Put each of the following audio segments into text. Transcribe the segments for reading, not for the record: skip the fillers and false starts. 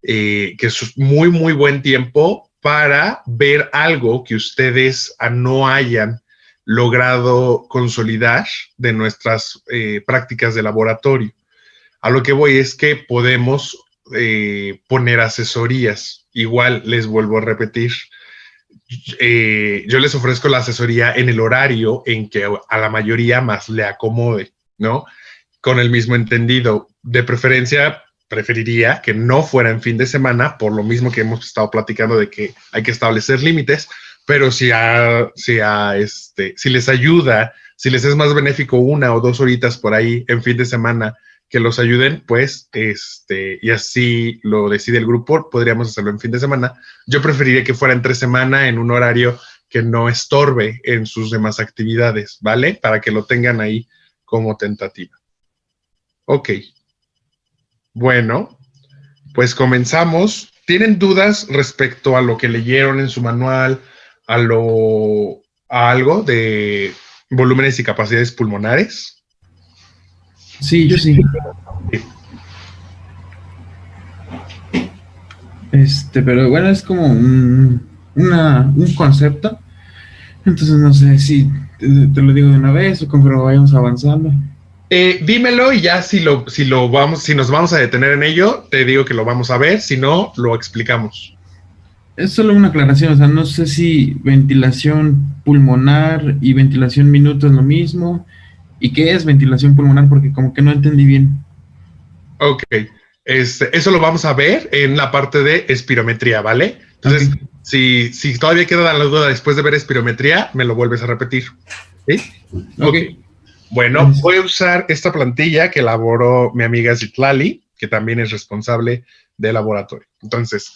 que es muy, muy buen tiempo para ver algo que ustedes no hayan logrado consolidar de nuestras prácticas de laboratorio. A lo que voy es que podemos poner asesorías. Igual les vuelvo a repetir, yo les ofrezco la asesoría en el horario en que a la mayoría más le acomode, ¿no? Con el mismo entendido. De preferencia, preferiría que no fuera en fin de semana, por lo mismo que hemos estado platicando de que hay que establecer límites, pero si les ayuda, si les es más benéfico 1 o 2 horitas por ahí en fin de semana que los ayuden, pues, y así lo decide el grupo, podríamos hacerlo en fin de semana. Yo preferiría que fuera entre semana en un horario que no estorbe en sus demás actividades, ¿vale? Para que lo tengan ahí como tentativa. Ok. Bueno, pues comenzamos. ¿Tienen dudas respecto a lo que leyeron en su manual, a algo de volúmenes y capacidades pulmonares? Sí, yo sí. Pero bueno, es como un concepto. Entonces no sé si te lo digo de una vez o conforme vayamos avanzando. Dímelo y ya si nos vamos a detener en ello, te digo que lo vamos a ver, si no, lo explicamos. Es solo una aclaración, o sea, no sé si ventilación pulmonar y ventilación minuto es lo mismo. ¿Y qué es ventilación pulmonar? Porque como que no entendí bien. Ok, eso lo vamos a ver en la parte de espirometría, ¿vale? Entonces, okay. si todavía queda la duda después de ver espirometría, me lo vuelves a repetir. ¿Sí? Ok. Bueno, voy a usar esta plantilla que elaboró mi amiga Zitlali, que también es responsable del laboratorio. Entonces,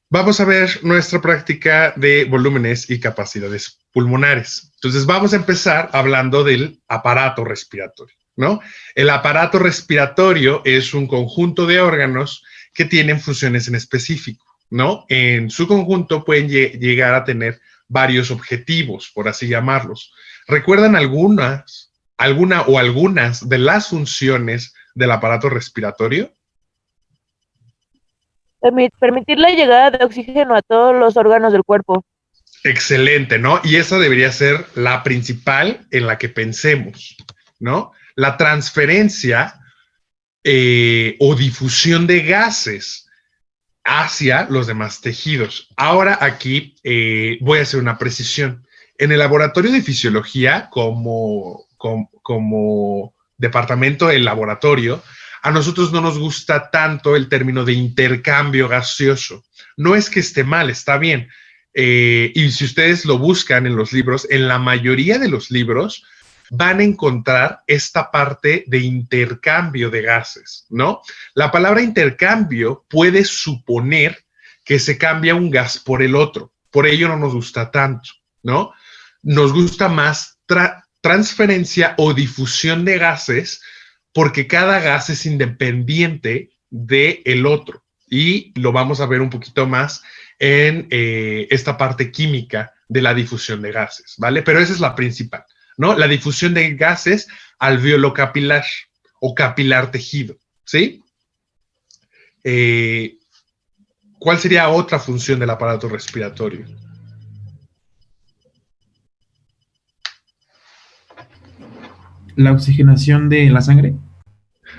vamos a ver nuestra práctica de volúmenes y capacidades pulmonares. Entonces, vamos a empezar hablando del aparato respiratorio, ¿no? El aparato respiratorio es un conjunto de órganos que tienen funciones en específico, ¿no? En su conjunto pueden llegar a tener varios objetivos, por así llamarlos. ¿Recuerdan alguna o algunas de las funciones del aparato respiratorio? Permitir la llegada de oxígeno a todos los órganos del cuerpo. Excelente, ¿no? Y esa debería ser la principal en la que pensemos, ¿no? La transferencia o difusión de gases hacia los demás tejidos. Ahora aquí voy a hacer una precisión. En el laboratorio de fisiología, como departamento del laboratorio, a nosotros no nos gusta tanto el término de intercambio gaseoso. No es que esté mal, está bien. Y si ustedes lo buscan en los libros, en la mayoría de los libros van a encontrar esta parte de intercambio de gases, ¿no? La palabra intercambio puede suponer que se cambia un gas por el otro. Por ello no nos gusta tanto, ¿no? Nos gusta más transferencia o difusión de gases porque cada gas es independiente del otro. Y lo vamos a ver un poquito más en esta parte química de la difusión de gases, ¿vale? Pero esa es la principal, ¿no? La difusión de gases alveolo capilar o capilar tejido, ¿sí? ¿Cuál sería otra función del aparato respiratorio? La oxigenación de la sangre.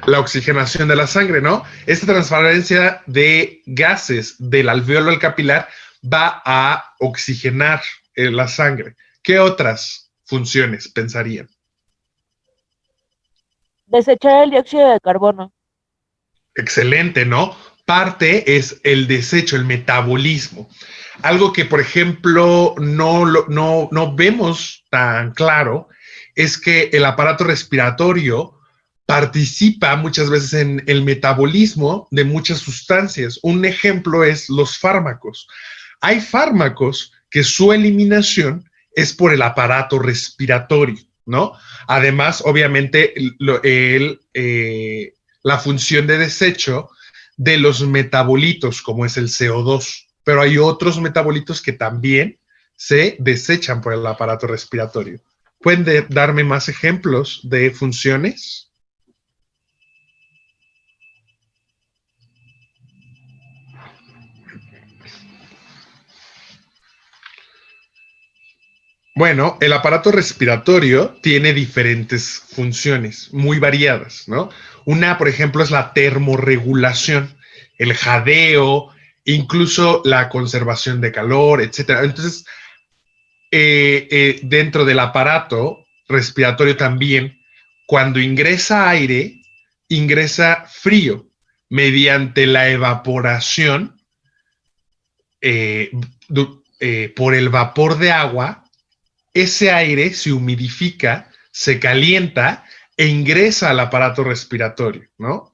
La oxigenación de la sangre, ¿no? Esta transferencia de gases del alveolo al capilar va a oxigenar la sangre. ¿Qué otras funciones pensarían? Desechar el dióxido de carbono. Excelente, ¿no? Parte es el desecho, el metabolismo. Algo que, por ejemplo, no vemos tan claro es que el aparato respiratorio participa muchas veces en el metabolismo de muchas sustancias. Un ejemplo es los fármacos. Hay fármacos que su eliminación es por el aparato respiratorio, ¿no? Además, obviamente, la función de desecho de los metabolitos, como es el CO2. Pero hay otros metabolitos que también se desechan por el aparato respiratorio. ¿Pueden darme más ejemplos de funciones? Bueno, el aparato respiratorio tiene diferentes funciones muy variadas, ¿no? Una, por ejemplo, es la termorregulación, el jadeo, incluso la conservación de calor, etcétera. Entonces, dentro del aparato respiratorio también, cuando ingresa aire, ingresa frío mediante la evaporación eh, por el vapor de agua. Ese aire se humidifica, se calienta e ingresa al aparato respiratorio, ¿no?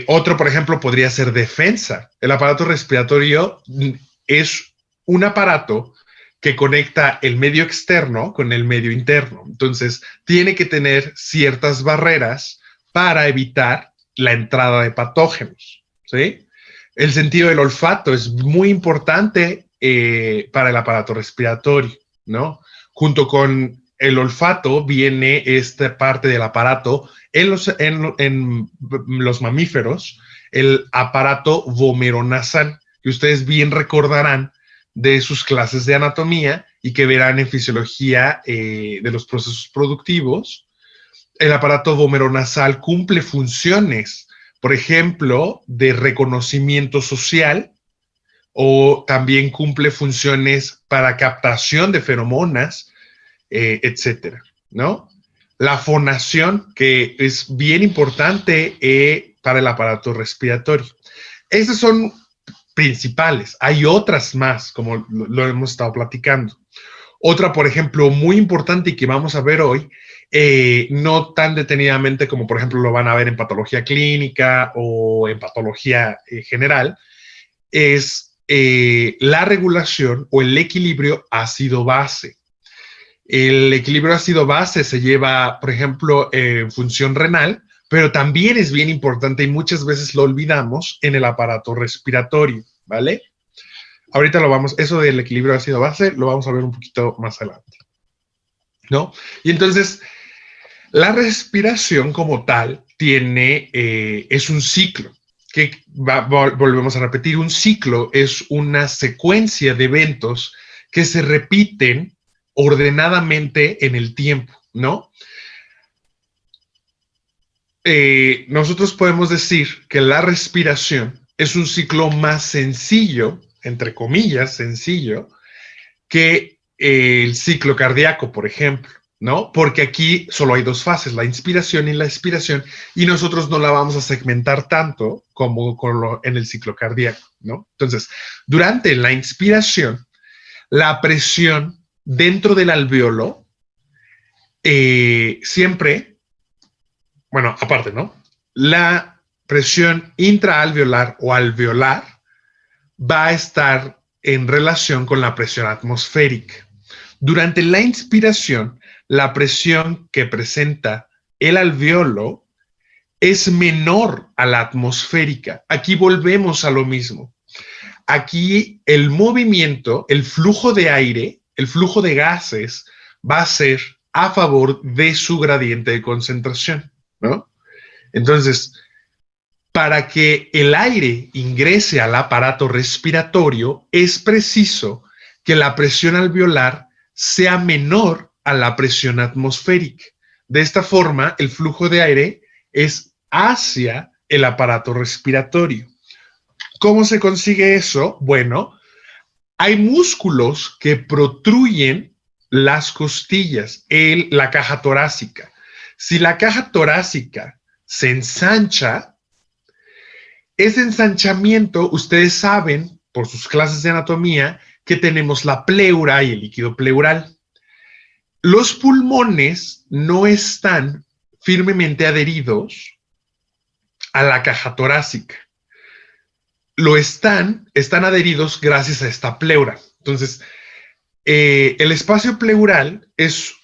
Otro, por ejemplo, podría ser defensa. El aparato respiratorio es un aparato que conecta el medio externo con el medio interno. Entonces, tiene que tener ciertas barreras para evitar la entrada de patógenos, ¿sí? El sentido del olfato es muy importante para el aparato respiratorio, ¿no? Junto con el olfato viene esta parte del aparato en los mamíferos, el aparato vomeronasal, que ustedes bien recordarán de sus clases de anatomía y que verán en fisiología de los procesos productivos. El aparato vomeronasal cumple funciones, por ejemplo, de reconocimiento social, o también cumple funciones para captación de feromonas, etcétera, ¿no? La fonación, que es bien importante para el aparato respiratorio. Esas son principales. Hay otras más, como lo hemos estado platicando. Otra, por ejemplo, muy importante y que vamos a ver hoy, no tan detenidamente como, por ejemplo, lo van a ver en patología clínica o en patología general, es la regulación o el equilibrio ácido-base. El equilibrio ácido-base se lleva, por ejemplo, en función renal, pero también es bien importante y muchas veces lo olvidamos en el aparato respiratorio, ¿vale? Ahorita eso del equilibrio ácido-base lo vamos a ver un poquito más adelante, ¿no? Y entonces, la respiración como tal es un ciclo, que volvemos a repetir, un ciclo es una secuencia de eventos que se repiten ordenadamente en el tiempo, ¿no? Nosotros podemos decir que la respiración es un ciclo más sencillo, entre comillas, sencillo, que el ciclo cardíaco, por ejemplo, ¿no? Porque aquí solo hay dos fases, la inspiración y la expiración, y nosotros no la vamos a segmentar tanto como en el ciclo cardíaco, ¿no? Entonces, durante la inspiración, la presión dentro del alveolo siempre, bueno, aparte, ¿no? La presión intraalveolar o alveolar va a estar en relación con la presión atmosférica. Durante la inspiración, la presión que presenta el alveolo es menor a la atmosférica. Aquí volvemos a lo mismo. Aquí el movimiento, el flujo de aire, el flujo de gases va a ser a favor de su gradiente de concentración, ¿no? Entonces, para que el aire ingrese al aparato respiratorio, es preciso que la presión alveolar sea menor a la presión atmosférica. De esta forma, el flujo de aire es hacia el aparato respiratorio. ¿Cómo se consigue eso? Bueno, hay músculos que protruyen las costillas, la caja torácica. Si la caja torácica se ensancha, ese ensanchamiento, ustedes saben por sus clases de anatomía que tenemos la pleura y el líquido pleural. Los pulmones no están firmemente adheridos a la caja torácica. Están adheridos gracias a esta pleura. Entonces, el espacio pleural es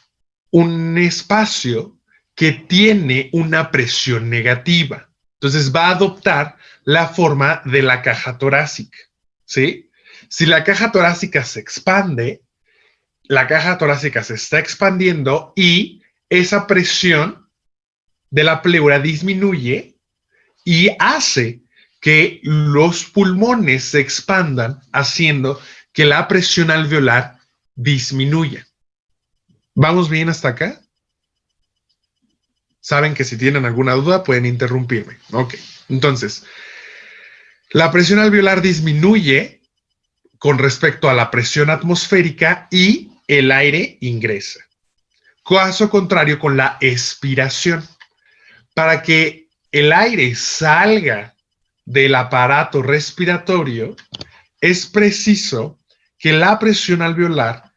un espacio que tiene una presión negativa. Entonces, va a adoptar la forma de la caja torácica, ¿sí? Si la caja torácica se expande, la caja torácica se está expandiendo y esa presión de la pleura disminuye y hace que los pulmones se expandan, haciendo que la presión alveolar disminuya. ¿Vamos bien hasta acá? Saben que si tienen alguna duda pueden interrumpirme. Ok, entonces, la presión alveolar disminuye con respecto a la presión atmosférica y el aire ingresa. Caso contrario con la expiración. Para que el aire salga del aparato respiratorio, es preciso que la presión alveolar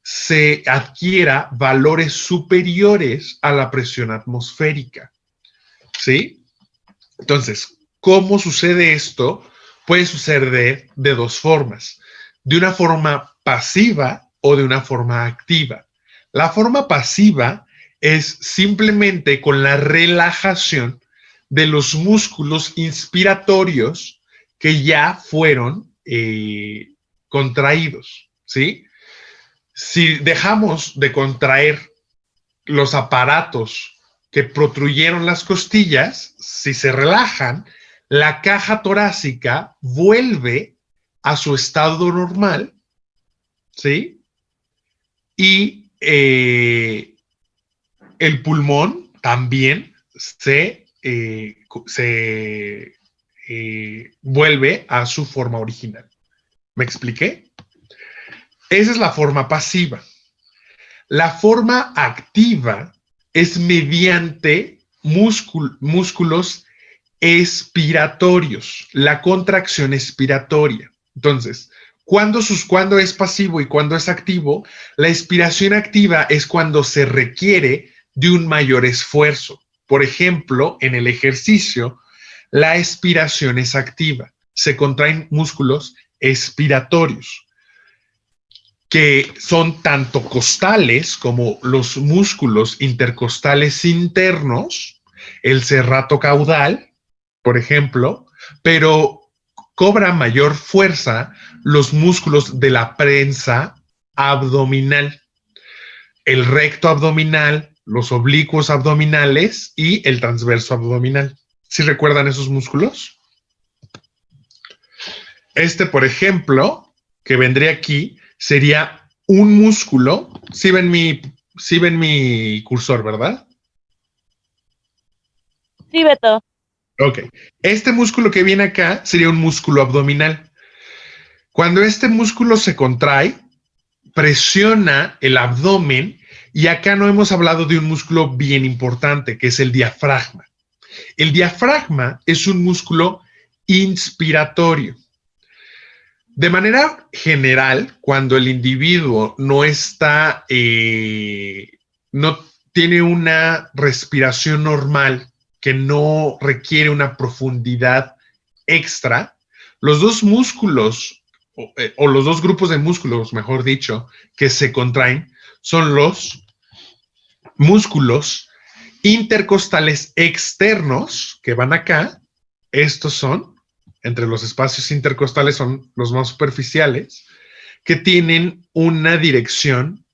se adquiera valores superiores a la presión atmosférica. ¿Sí? Entonces, ¿cómo sucede esto? Puede suceder de dos formas. De una forma pasiva o de una forma activa. La forma pasiva es simplemente con la relajación de los músculos inspiratorios que ya fueron contraídos, ¿sí? Si dejamos de contraer los aparatos que protruyeron las costillas, si se relajan, la caja torácica vuelve a su estado normal, ¿sí? Y el pulmón también se vuelve a su forma original. ¿Me expliqué? Esa es la forma pasiva. La forma activa es mediante músculos expiratorios, la contracción expiratoria. Entonces, ¿cuándo es pasivo y cuándo es activo? La expiración activa es cuando se requiere de un mayor esfuerzo. Por ejemplo, en el ejercicio, la expiración es activa. Se contraen músculos expiratorios, que son tanto costales como los músculos intercostales internos, el serrato caudal, por ejemplo, pero cobra mayor fuerza los músculos de la prensa abdominal, el recto abdominal, los oblicuos abdominales y el transverso abdominal. ¿Sí recuerdan esos músculos? Por ejemplo, que vendría aquí, sería un músculo. Sí ven mi cursor, ¿verdad? Sí, Beto. Ok. Este músculo que viene acá sería un músculo abdominal. Cuando este músculo se contrae, presiona el abdomen y acá no hemos hablado de un músculo bien importante, que es el diafragma. El diafragma es un músculo inspiratorio. De manera general, cuando el individuo no tiene una respiración normal, que no requiere una profundidad extra, los dos músculos, o los dos grupos de músculos, mejor dicho, que se contraen, son los músculos intercostales externos, que van acá. Estos son, entre los espacios intercostales, son los más superficiales, que tienen una dirección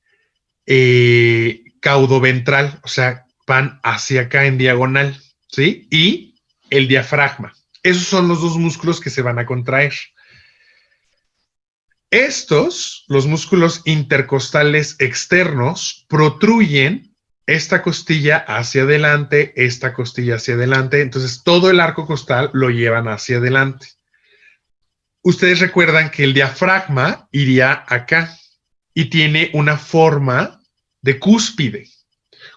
caudoventral, o sea, van hacia acá en diagonal, ¿sí? Y el diafragma. Esos son los dos músculos que se van a contraer. Los músculos intercostales externos, protruyen esta costilla hacia adelante, esta costilla hacia adelante, entonces todo el arco costal lo llevan hacia adelante. Ustedes recuerdan que el diafragma iría acá y tiene una forma de cúspide.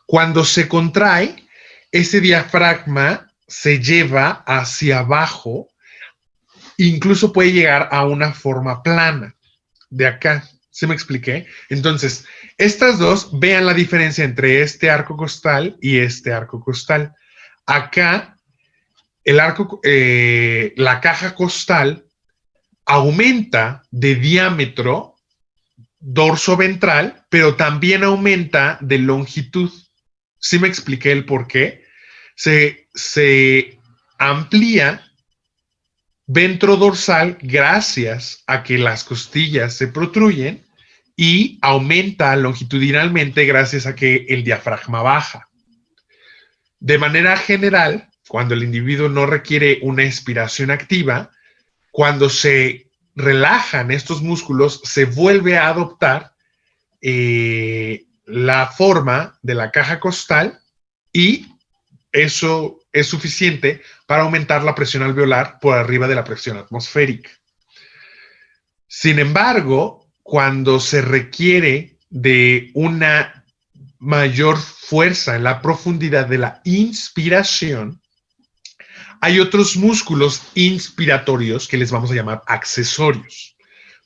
Cuando se contrae, ese diafragma se lleva hacia abajo, incluso puede llegar a una forma plana de acá. ¿Sí me expliqué? Entonces, estas dos, vean la diferencia entre este arco costal y este arco costal. Acá, la caja costal aumenta de diámetro dorso-ventral, pero también aumenta de longitud. ¿Sí me expliqué el por qué? Se amplía ventrodorsal gracias a que las costillas se protruyen y aumenta longitudinalmente gracias a que el diafragma baja. De manera general, cuando el individuo no requiere una expiración activa, cuando se relajan estos músculos, se vuelve a adoptar la forma de la caja costal y eso es suficiente para aumentar la presión alveolar por arriba de la presión atmosférica. Sin embargo, cuando se requiere de una mayor fuerza en la profundidad de la inspiración, hay otros músculos inspiratorios que les vamos a llamar accesorios.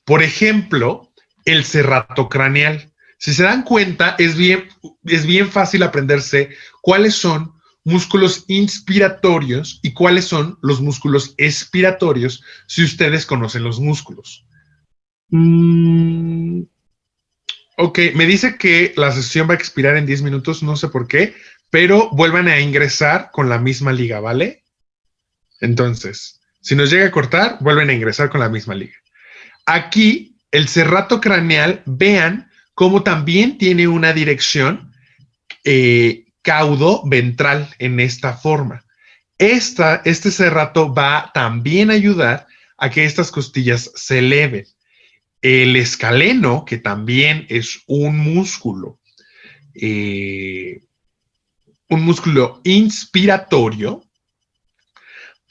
Por ejemplo, el serrato craneal. Si se dan cuenta, es bien fácil aprenderse cuáles son músculos inspiratorios y cuáles son los músculos expiratorios si ustedes conocen los músculos. Ok, me dice que la sesión va a expirar en 10 minutos, no sé por qué, pero vuelvan a ingresar con la misma liga, ¿vale? Entonces, si nos llega a cortar, vuelven a ingresar con la misma liga. Aquí, el serrato craneal, vean cómo también tiene una dirección caudo-ventral en esta forma. Este serrato va también a ayudar a que estas costillas se eleven. El escaleno, que también es un músculo inspiratorio,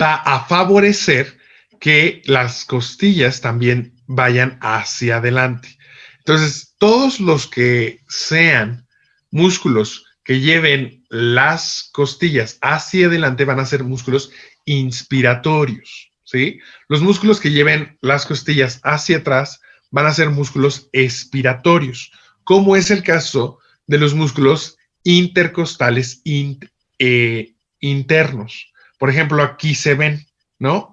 va a favorecer que las costillas también vayan hacia adelante. Entonces, todos los que sean músculos que lleven las costillas hacia adelante van a ser músculos inspiratorios, ¿sí? Los músculos que lleven las costillas hacia atrás van a ser músculos expiratorios, como es el caso de los músculos intercostales internos. Por ejemplo, aquí se ven, ¿no?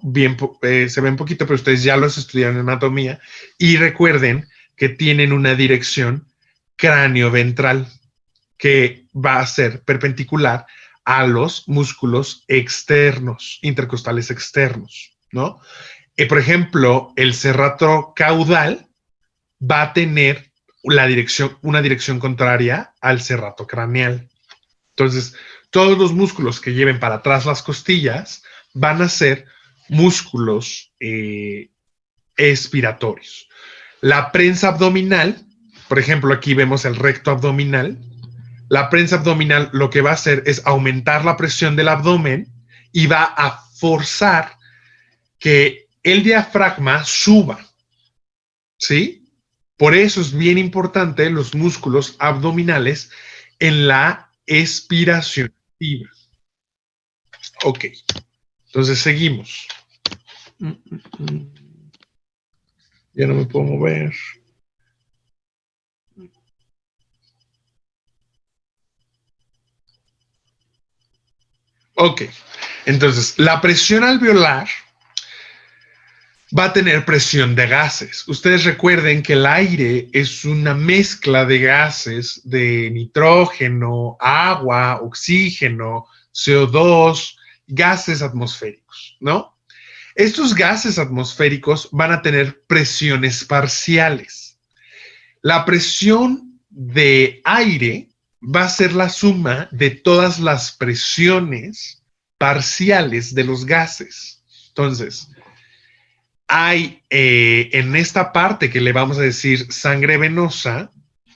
Se ven poquito, pero ustedes ya los estudiaron en anatomía y recuerden que tienen una dirección cráneo-ventral que va a ser perpendicular a los músculos externos, intercostales externos, ¿no? Por ejemplo, el serrato caudal va a tener una dirección contraria al serrato craneal. Entonces, todos los músculos que lleven para atrás las costillas van a ser músculos expiratorios. La prensa abdominal, por ejemplo, aquí vemos el recto abdominal. La prensa abdominal lo que va a hacer es aumentar la presión del abdomen y va a forzar que el diafragma suba, ¿sí? Por eso es bien importante los músculos abdominales en la expiración activa. Ok, entonces seguimos. Ya no me puedo mover. Ok, entonces la presión alveolar va a tener presión de gases. Ustedes recuerden que el aire es una mezcla de gases de nitrógeno, agua, oxígeno, CO2, gases atmosféricos, ¿no? Estos gases atmosféricos van a tener presiones parciales. La presión de aire va a ser la suma de todas las presiones parciales de los gases. Entonces, hay en esta parte que le vamos a decir sangre venosa,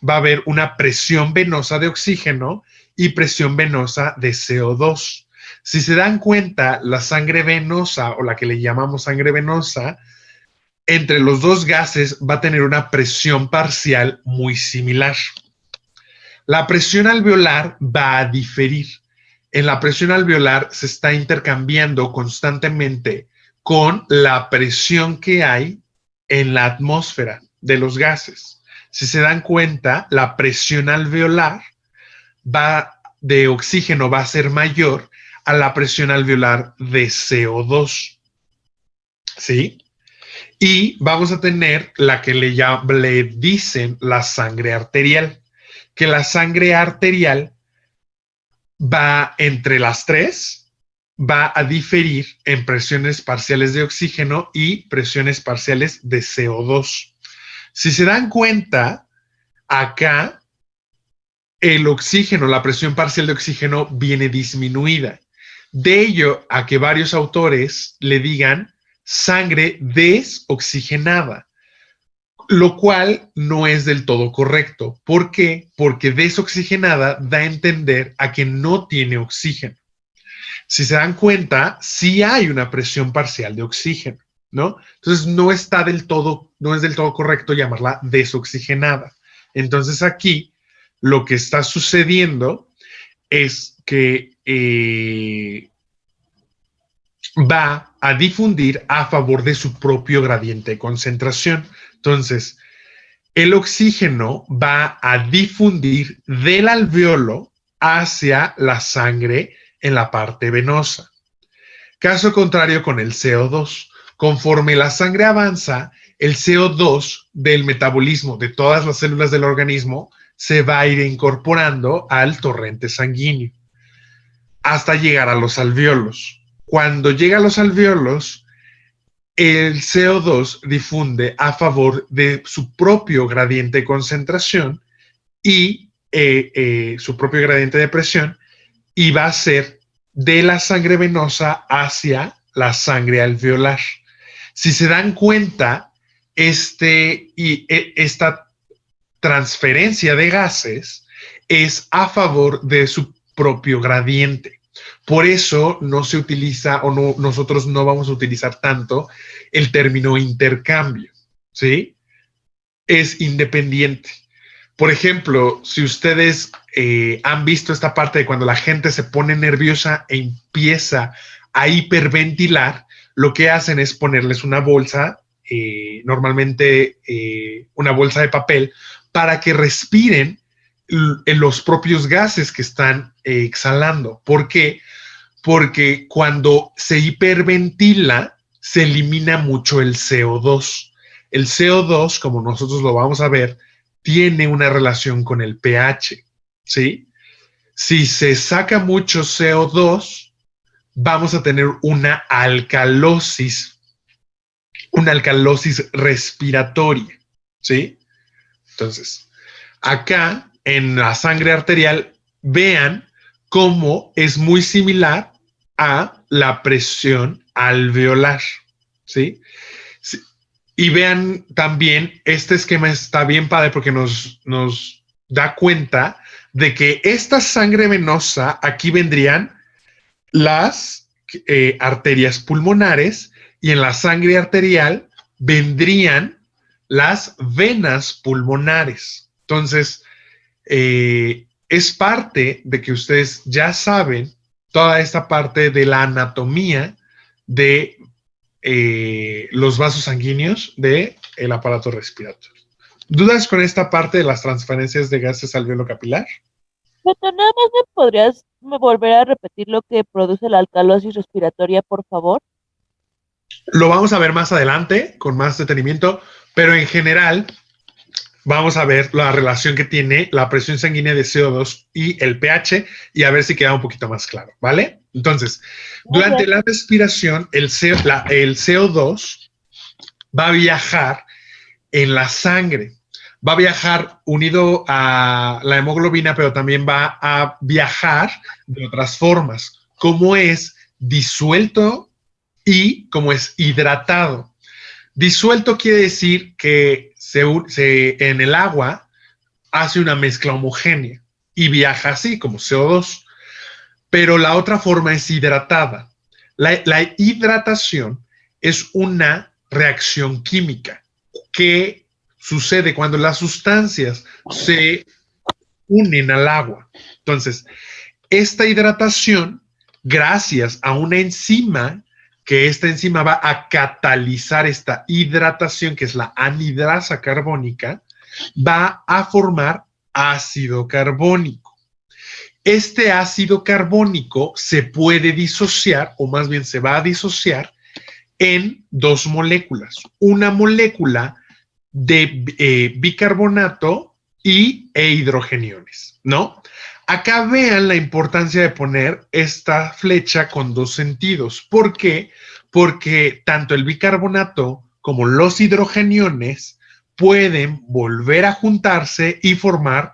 va a haber una presión venosa de oxígeno y presión venosa de CO2. Si se dan cuenta, la sangre venosa o la que le llamamos sangre venosa, entre los dos gases va a tener una presión parcial muy similar. La presión alveolar va a diferir. En la presión alveolar se está intercambiando constantemente con la presión que hay en la atmósfera de los gases. Si se dan cuenta, la presión alveolar de oxígeno va a ser mayor a la presión alveolar de CO2. ¿Sí? Y vamos a tener la que le dicen la sangre arterial, que la sangre arterial va entre las tres, va a diferir en presiones parciales de oxígeno y presiones parciales de CO2. Si se dan cuenta, acá el oxígeno, la presión parcial de oxígeno viene disminuida. De ello a que varios autores le digan sangre desoxigenada. lo cual no es del todo correcto. ¿Por qué? Porque desoxigenada da a entender a que no tiene oxígeno. Si se dan cuenta, sí hay una presión parcial de oxígeno, ¿no? Entonces no es del todo correcto llamarla desoxigenada. Entonces aquí lo que está sucediendo es que va a difundir a favor de su propio gradiente de concentración. Entonces, el oxígeno va a difundir del alveolo hacia la sangre en la parte venosa. Caso contrario con el CO2. Conforme la sangre avanza, el CO2 del metabolismo de todas las células del organismo se va a ir incorporando al torrente sanguíneo hasta llegar a los alveolos. Cuando llega a los alveolos, el CO2 difunde a favor de su propio gradiente de concentración y su propio gradiente de presión, y va a ser de la sangre venosa hacia la sangre alveolar. Si se dan cuenta, esta transferencia de gases es a favor de su propio gradiente. Por eso no se utiliza, o no, nosotros no vamos a utilizar tanto el término intercambio, ¿sí? Es independiente. Por ejemplo, si ustedes han visto esta parte de cuando la gente se pone nerviosa e empieza a hiperventilar, lo que hacen es ponerles una bolsa, normalmente una bolsa de papel, para que respiren los propios gases que están exhalando. ¿Por qué? Porque cuando se hiperventila, se elimina mucho el CO2. El CO2, como nosotros lo vamos a ver, tiene una relación con el pH, ¿sí? Si se saca mucho CO2, vamos a tener una alcalosis respiratoria, ¿sí? Entonces, acá en la sangre arterial, vean cómo es muy similar a la presión alveolar, ¿sí? Y vean también, este esquema está bien padre porque nos da cuenta de que esta sangre venosa, aquí vendrían las arterias pulmonares, y en la sangre arterial vendrían las venas pulmonares. Entonces, es parte de que ustedes ya saben toda esta parte de la anatomía de los vasos sanguíneos del aparato respiratorio. ¿Dudas con esta parte de las transferencias de gases alveolo capilar? Beto, nada más me podrías volver a repetir lo que produce la alcalosis respiratoria, por favor. Lo vamos a ver más adelante con más detenimiento, pero en general vamos a ver la relación que tiene la presión sanguínea de CO2 y el pH, y a ver si queda un poquito más claro, ¿vale? Entonces, durante la respiración, el CO2 va a viajar en la sangre. Va a viajar unido a la hemoglobina, pero también va a viajar de otras formas, como es disuelto y como es hidratado. Disuelto quiere decir que en el agua hace una mezcla homogénea y viaja así, como CO2. Pero la otra forma es hidratada. La hidratación es una reacción química que sucede cuando las sustancias se unen al agua. Entonces, esta hidratación, gracias a una enzima, que esta enzima va a catalizar esta hidratación, que es la anhidrasa carbónica, va a formar ácido carbónico. Este ácido carbónico se puede disociar, o más bien se va a disociar, en dos moléculas. Una molécula de bicarbonato e hidrogeniones, ¿no? Acá vean la importancia de poner esta flecha con dos sentidos. ¿Por qué? Porque tanto el bicarbonato como los hidrogeniones pueden volver a juntarse y formar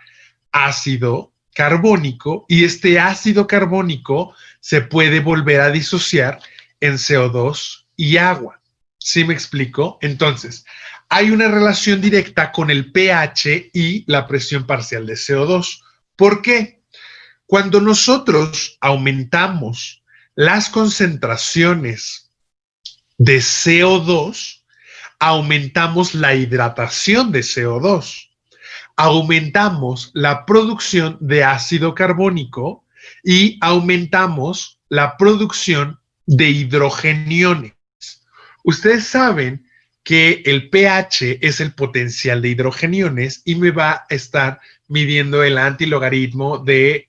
ácido carbónico, y este ácido carbónico se puede volver a disociar en CO2 y agua. ¿Sí me explico? Entonces, hay una relación directa con el pH y la presión parcial de CO2. ¿Por qué? Cuando nosotros aumentamos las concentraciones de CO2, aumentamos la hidratación de CO2, aumentamos la producción de ácido carbónico y aumentamos la producción de hidrogeniones. Ustedes saben que el pH es el potencial de hidrogeniones y me va a estar midiendo el antilogaritmo de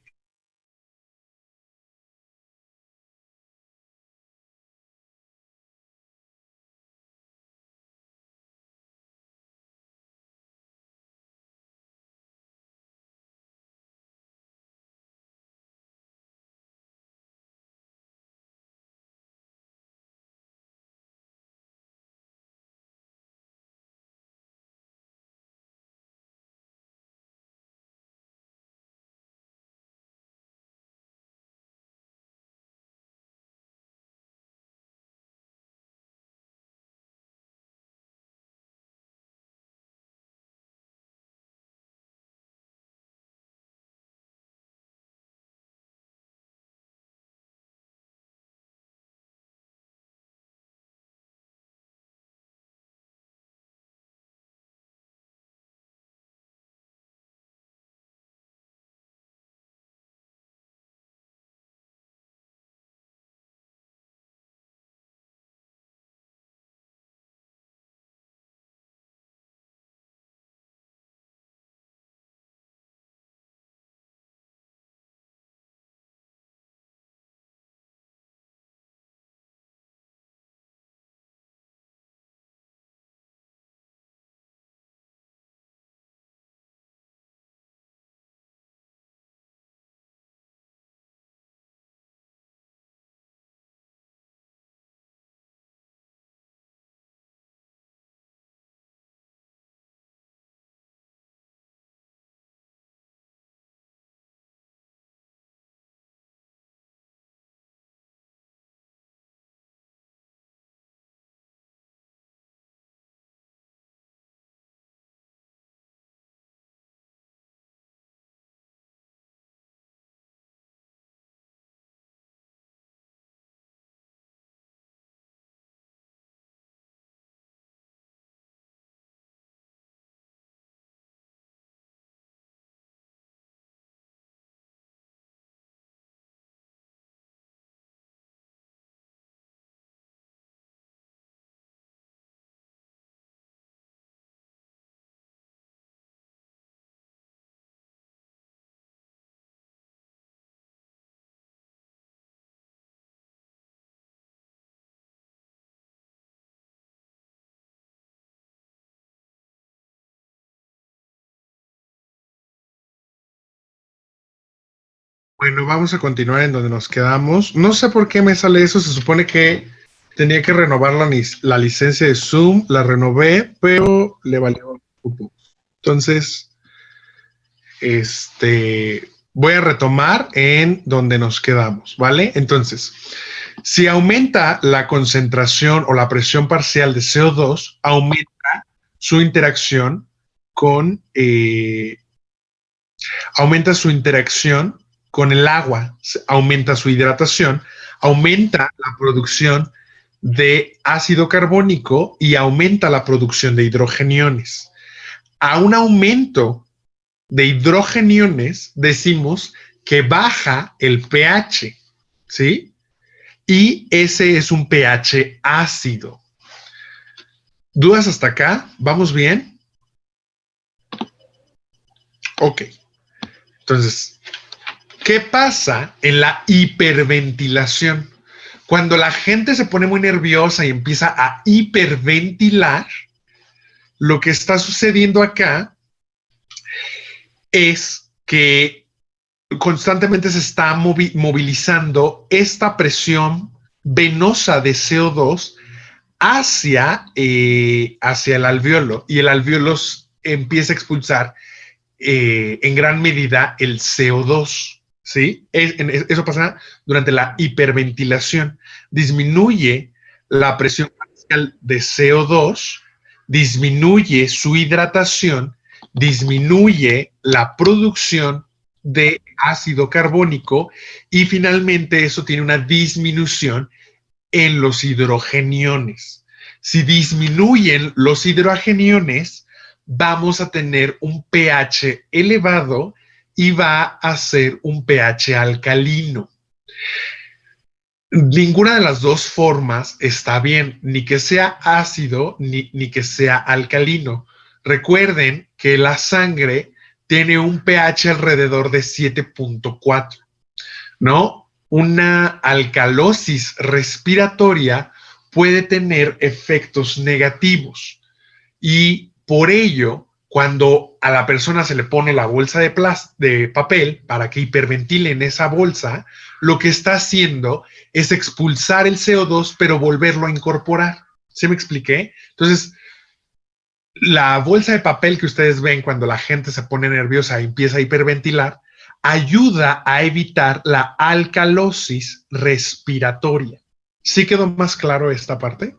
Bueno, vamos a continuar en donde nos quedamos. No sé por qué me sale eso. Se supone que tenía que renovar la licencia de Zoom. La renové, pero le valió puto. Entonces, voy a retomar en donde nos quedamos, ¿vale? Entonces, si aumenta la concentración o la presión parcial de CO2, aumenta su interacción con el agua, aumenta su hidratación, aumenta la producción de ácido carbónico y aumenta la producción de hidrogeniones. A un aumento de hidrogeniones decimos que baja el pH, ¿sí? Y ese es un pH ácido. ¿Dudas hasta acá? ¿Vamos bien? Ok. Entonces, ¿qué pasa en la hiperventilación? Cuando la gente se pone muy nerviosa y empieza a hiperventilar, lo que está sucediendo acá es que constantemente se está movilizando esta presión venosa de CO2 hacia el alveolo, y el alveolo empieza a expulsar en gran medida el CO2, ¿sí? Eso pasa durante la hiperventilación. Disminuye la presión de CO2, disminuye su hidratación, disminuye la producción de ácido carbónico y finalmente eso tiene una disminución en los hidrogeniones. Si disminuyen los hidrogeniones, vamos a tener un pH elevado y va a ser un pH alcalino. Ninguna de las dos formas está bien, ni que sea ácido ni que sea alcalino. Recuerden que la sangre tiene un pH alrededor de 7.4, ¿no? Una alcalosis respiratoria puede tener efectos negativos y por ello, cuando a la persona se le pone la bolsa de papel para que hiperventile en esa bolsa, lo que está haciendo es expulsar el CO2, pero volverlo a incorporar. ¿Sí me expliqué? Entonces, la bolsa de papel que ustedes ven cuando la gente se pone nerviosa y empieza a hiperventilar, ayuda a evitar la alcalosis respiratoria. ¿Sí quedó más claro esta parte?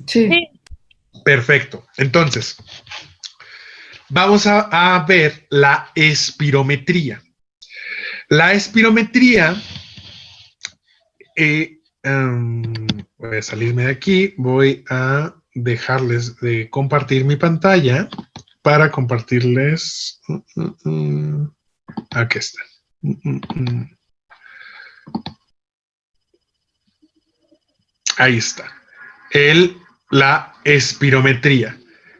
Sí. Sí. Perfecto. Entonces, vamos a ver la espirometría. La espirometría, voy a salirme de aquí, voy a dejarles de compartir mi pantalla para compartirles. Aquí está. Ahí está. La espirometría.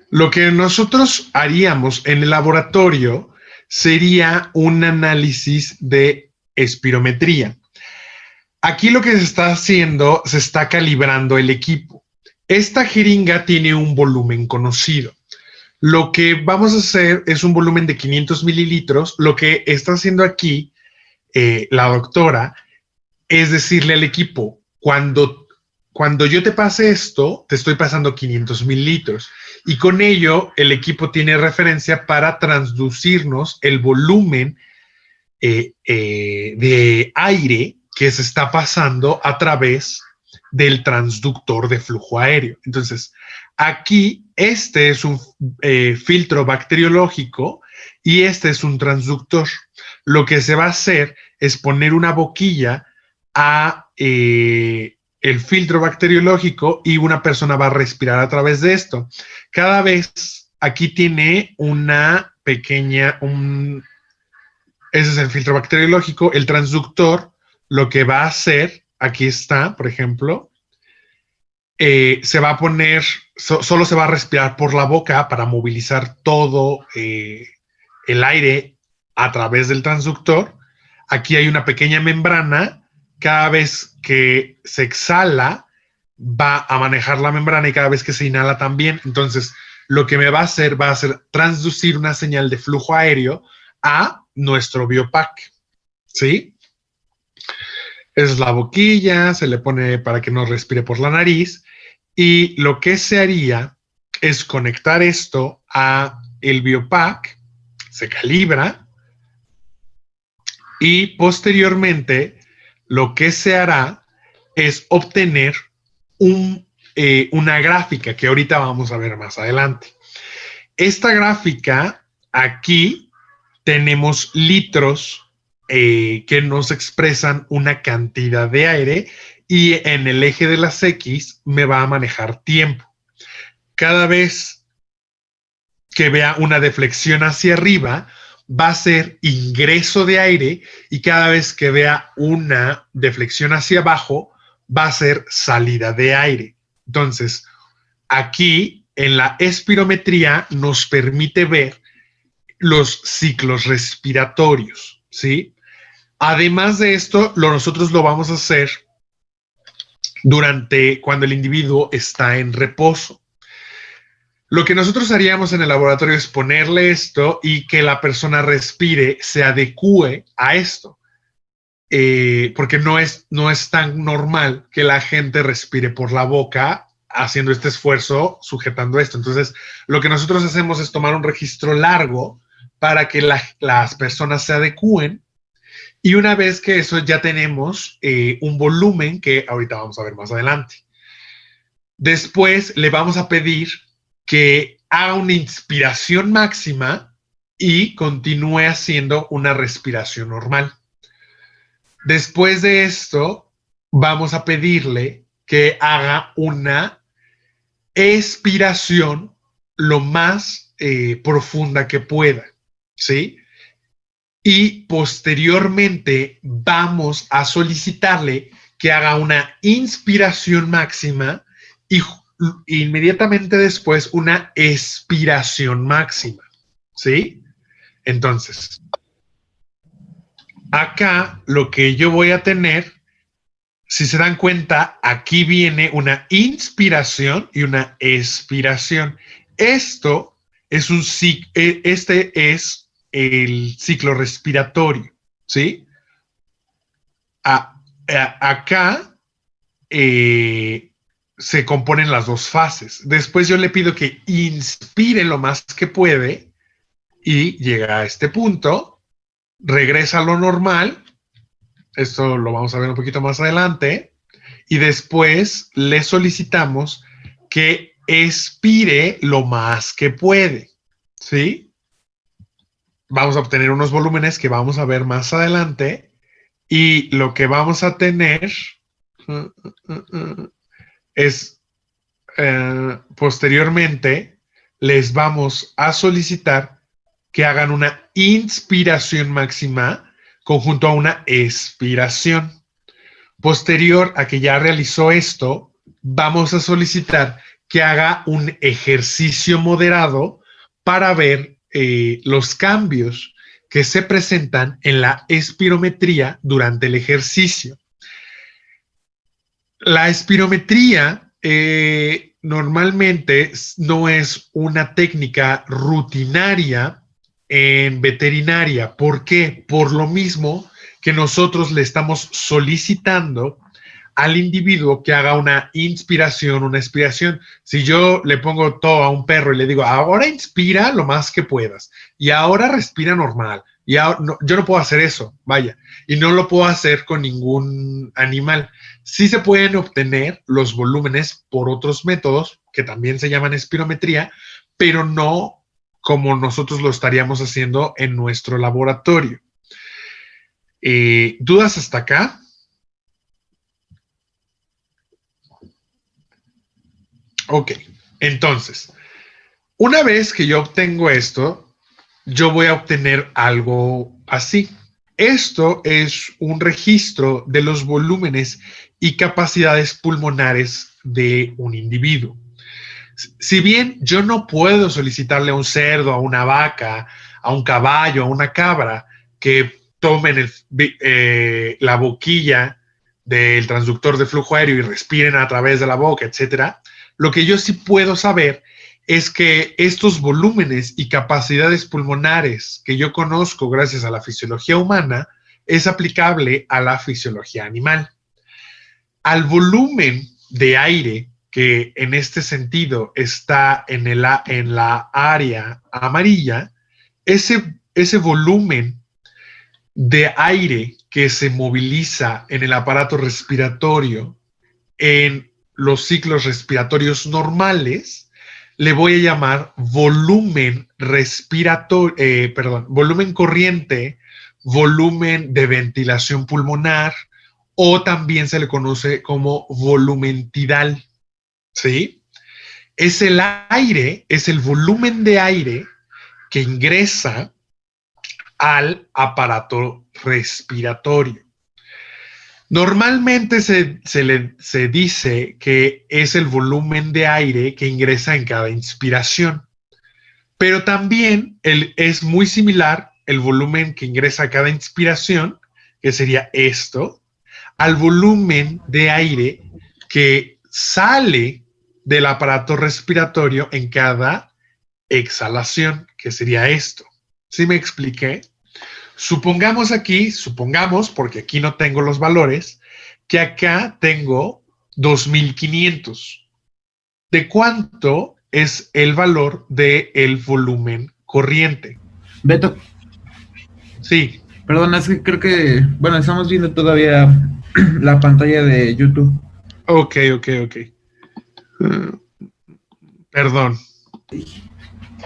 Lo que nosotros haríamos en el laboratorio sería un análisis de espirometría. Aquí lo que se está haciendo, se está calibrando el equipo. Esta jeringa tiene un volumen conocido. Lo que vamos a hacer es un volumen de 500 mililitros. Lo que está haciendo aquí la doctora es decirle al equipo, cuando yo te pase esto, te estoy pasando 500 mililitros. Y con ello, el equipo tiene referencia para transducirnos el volumen de aire que se está pasando a través del transductor de flujo aéreo. Entonces, aquí este es un filtro bacteriológico y este es un transductor. Lo que se va a hacer es poner una boquilla a el filtro bacteriológico y una persona va a respirar a través de esto. Cada vez aquí tiene una pequeña, ese es el filtro bacteriológico. El transductor lo que va a hacer, aquí está, por ejemplo, se va a poner, solo se va a respirar por la boca para movilizar todo el aire a través del transductor. Aquí hay una pequeña membrana. Cada vez que se exhala, va a manejar la membrana y cada vez que se inhala también. Entonces, lo que me va a hacer transducir una señal de flujo aéreo a nuestro biopack. ¿Sí? Esa es la boquilla, se le pone para que no respire por la nariz. Y lo que se haría es conectar esto a el biopack, se calibra y posteriormente lo que se hará es obtener una gráfica que ahorita vamos a ver más adelante. Esta gráfica, aquí tenemos litros que nos expresan una cantidad de aire y en el eje de las X me va a manejar tiempo. Cada vez que vea una deflexión hacia arriba, va a ser ingreso de aire y cada vez que vea una deflexión hacia abajo, va a ser salida de aire. Entonces, aquí en la espirometría nos permite ver los ciclos respiratorios, ¿sí? Además de esto, nosotros lo vamos a hacer cuando el individuo está en reposo. Lo que nosotros haríamos en el laboratorio es ponerle esto y que la persona respire, se adecue a esto. Porque no es tan normal que la gente respire por la boca haciendo este esfuerzo, sujetando esto. Entonces, lo que nosotros hacemos es tomar un registro largo para que las personas se adecúen Y una vez que eso ya tenemos un volumen que ahorita vamos a ver más adelante. Después le vamos a pedir que haga una inspiración máxima y continúe haciendo una respiración normal. Después de esto, vamos a pedirle que haga una expiración lo más profunda que pueda, ¿sí? Y posteriormente vamos a solicitarle que haga una inspiración máxima y inmediatamente después una expiración máxima, ¿sí? Entonces, acá lo que yo voy a tener, si se dan cuenta, aquí viene una inspiración y una expiración. Esto es este es el ciclo respiratorio, ¿sí? Acá se componen las dos fases. Después yo le pido que inspire lo más que puede y llega a este punto, regresa a lo normal. Esto lo vamos a ver un poquito más adelante. Y después le solicitamos que expire lo más que puede, ¿sí? Vamos a obtener unos volúmenes que vamos a ver más adelante. Y lo que vamos a tener es posteriormente les vamos a solicitar que hagan una inspiración máxima conjunto a una expiración. Posterior a que ya realizó esto, vamos a solicitar que haga un ejercicio moderado para ver los cambios que se presentan en la espirometría durante el ejercicio. La espirometría normalmente no es una técnica rutinaria en veterinaria. ¿Por qué? Por lo mismo que nosotros le estamos solicitando al individuo que haga una inspiración, una expiración. Si yo le pongo todo a un perro y le digo, ahora inspira lo más que puedas y ahora respira normal, y ahora, no, yo no puedo hacer eso, vaya, y no lo puedo hacer con ningún animal. Sí se pueden obtener los volúmenes por otros métodos que también se llaman espirometría, pero no como nosotros lo estaríamos haciendo en nuestro laboratorio. ¿Dudas hasta acá? Ok, entonces, una vez que yo obtengo esto, yo voy a obtener algo así. Esto es un registro de los volúmenes y capacidades pulmonares de un individuo. Si bien yo no puedo solicitarle a un cerdo, a una vaca, a un caballo, a una cabra que tomen la boquilla del transductor de flujo aéreo y respiren a través de la boca, etcétera, lo que yo sí puedo saber es que estos volúmenes y capacidades pulmonares que yo conozco gracias a la fisiología humana es aplicable a la fisiología animal. Al volumen de aire que en este sentido está en la área amarilla, ese volumen de aire que se moviliza en el aparato respiratorio en los ciclos respiratorios normales, le voy a llamar volumen respiratorio, volumen corriente, volumen de ventilación pulmonar, o también se le conoce como volumen tidal, ¿sí? Es el aire, es el volumen de aire que ingresa al aparato respiratorio. Normalmente se dice que es el volumen de aire que ingresa en cada inspiración, pero también es muy similar el volumen que ingresa a cada inspiración, que sería esto, al volumen de aire que sale del aparato respiratorio en cada exhalación, que sería esto. ¿Sí me expliqué? Supongamos, porque aquí no tengo los valores, que acá tengo 2500. ¿De cuánto es el valor del volumen corriente? Beto, Sí. Perdón, es que creo que, bueno, estamos viendo todavía la pantalla de YouTube. Ok. Perdón.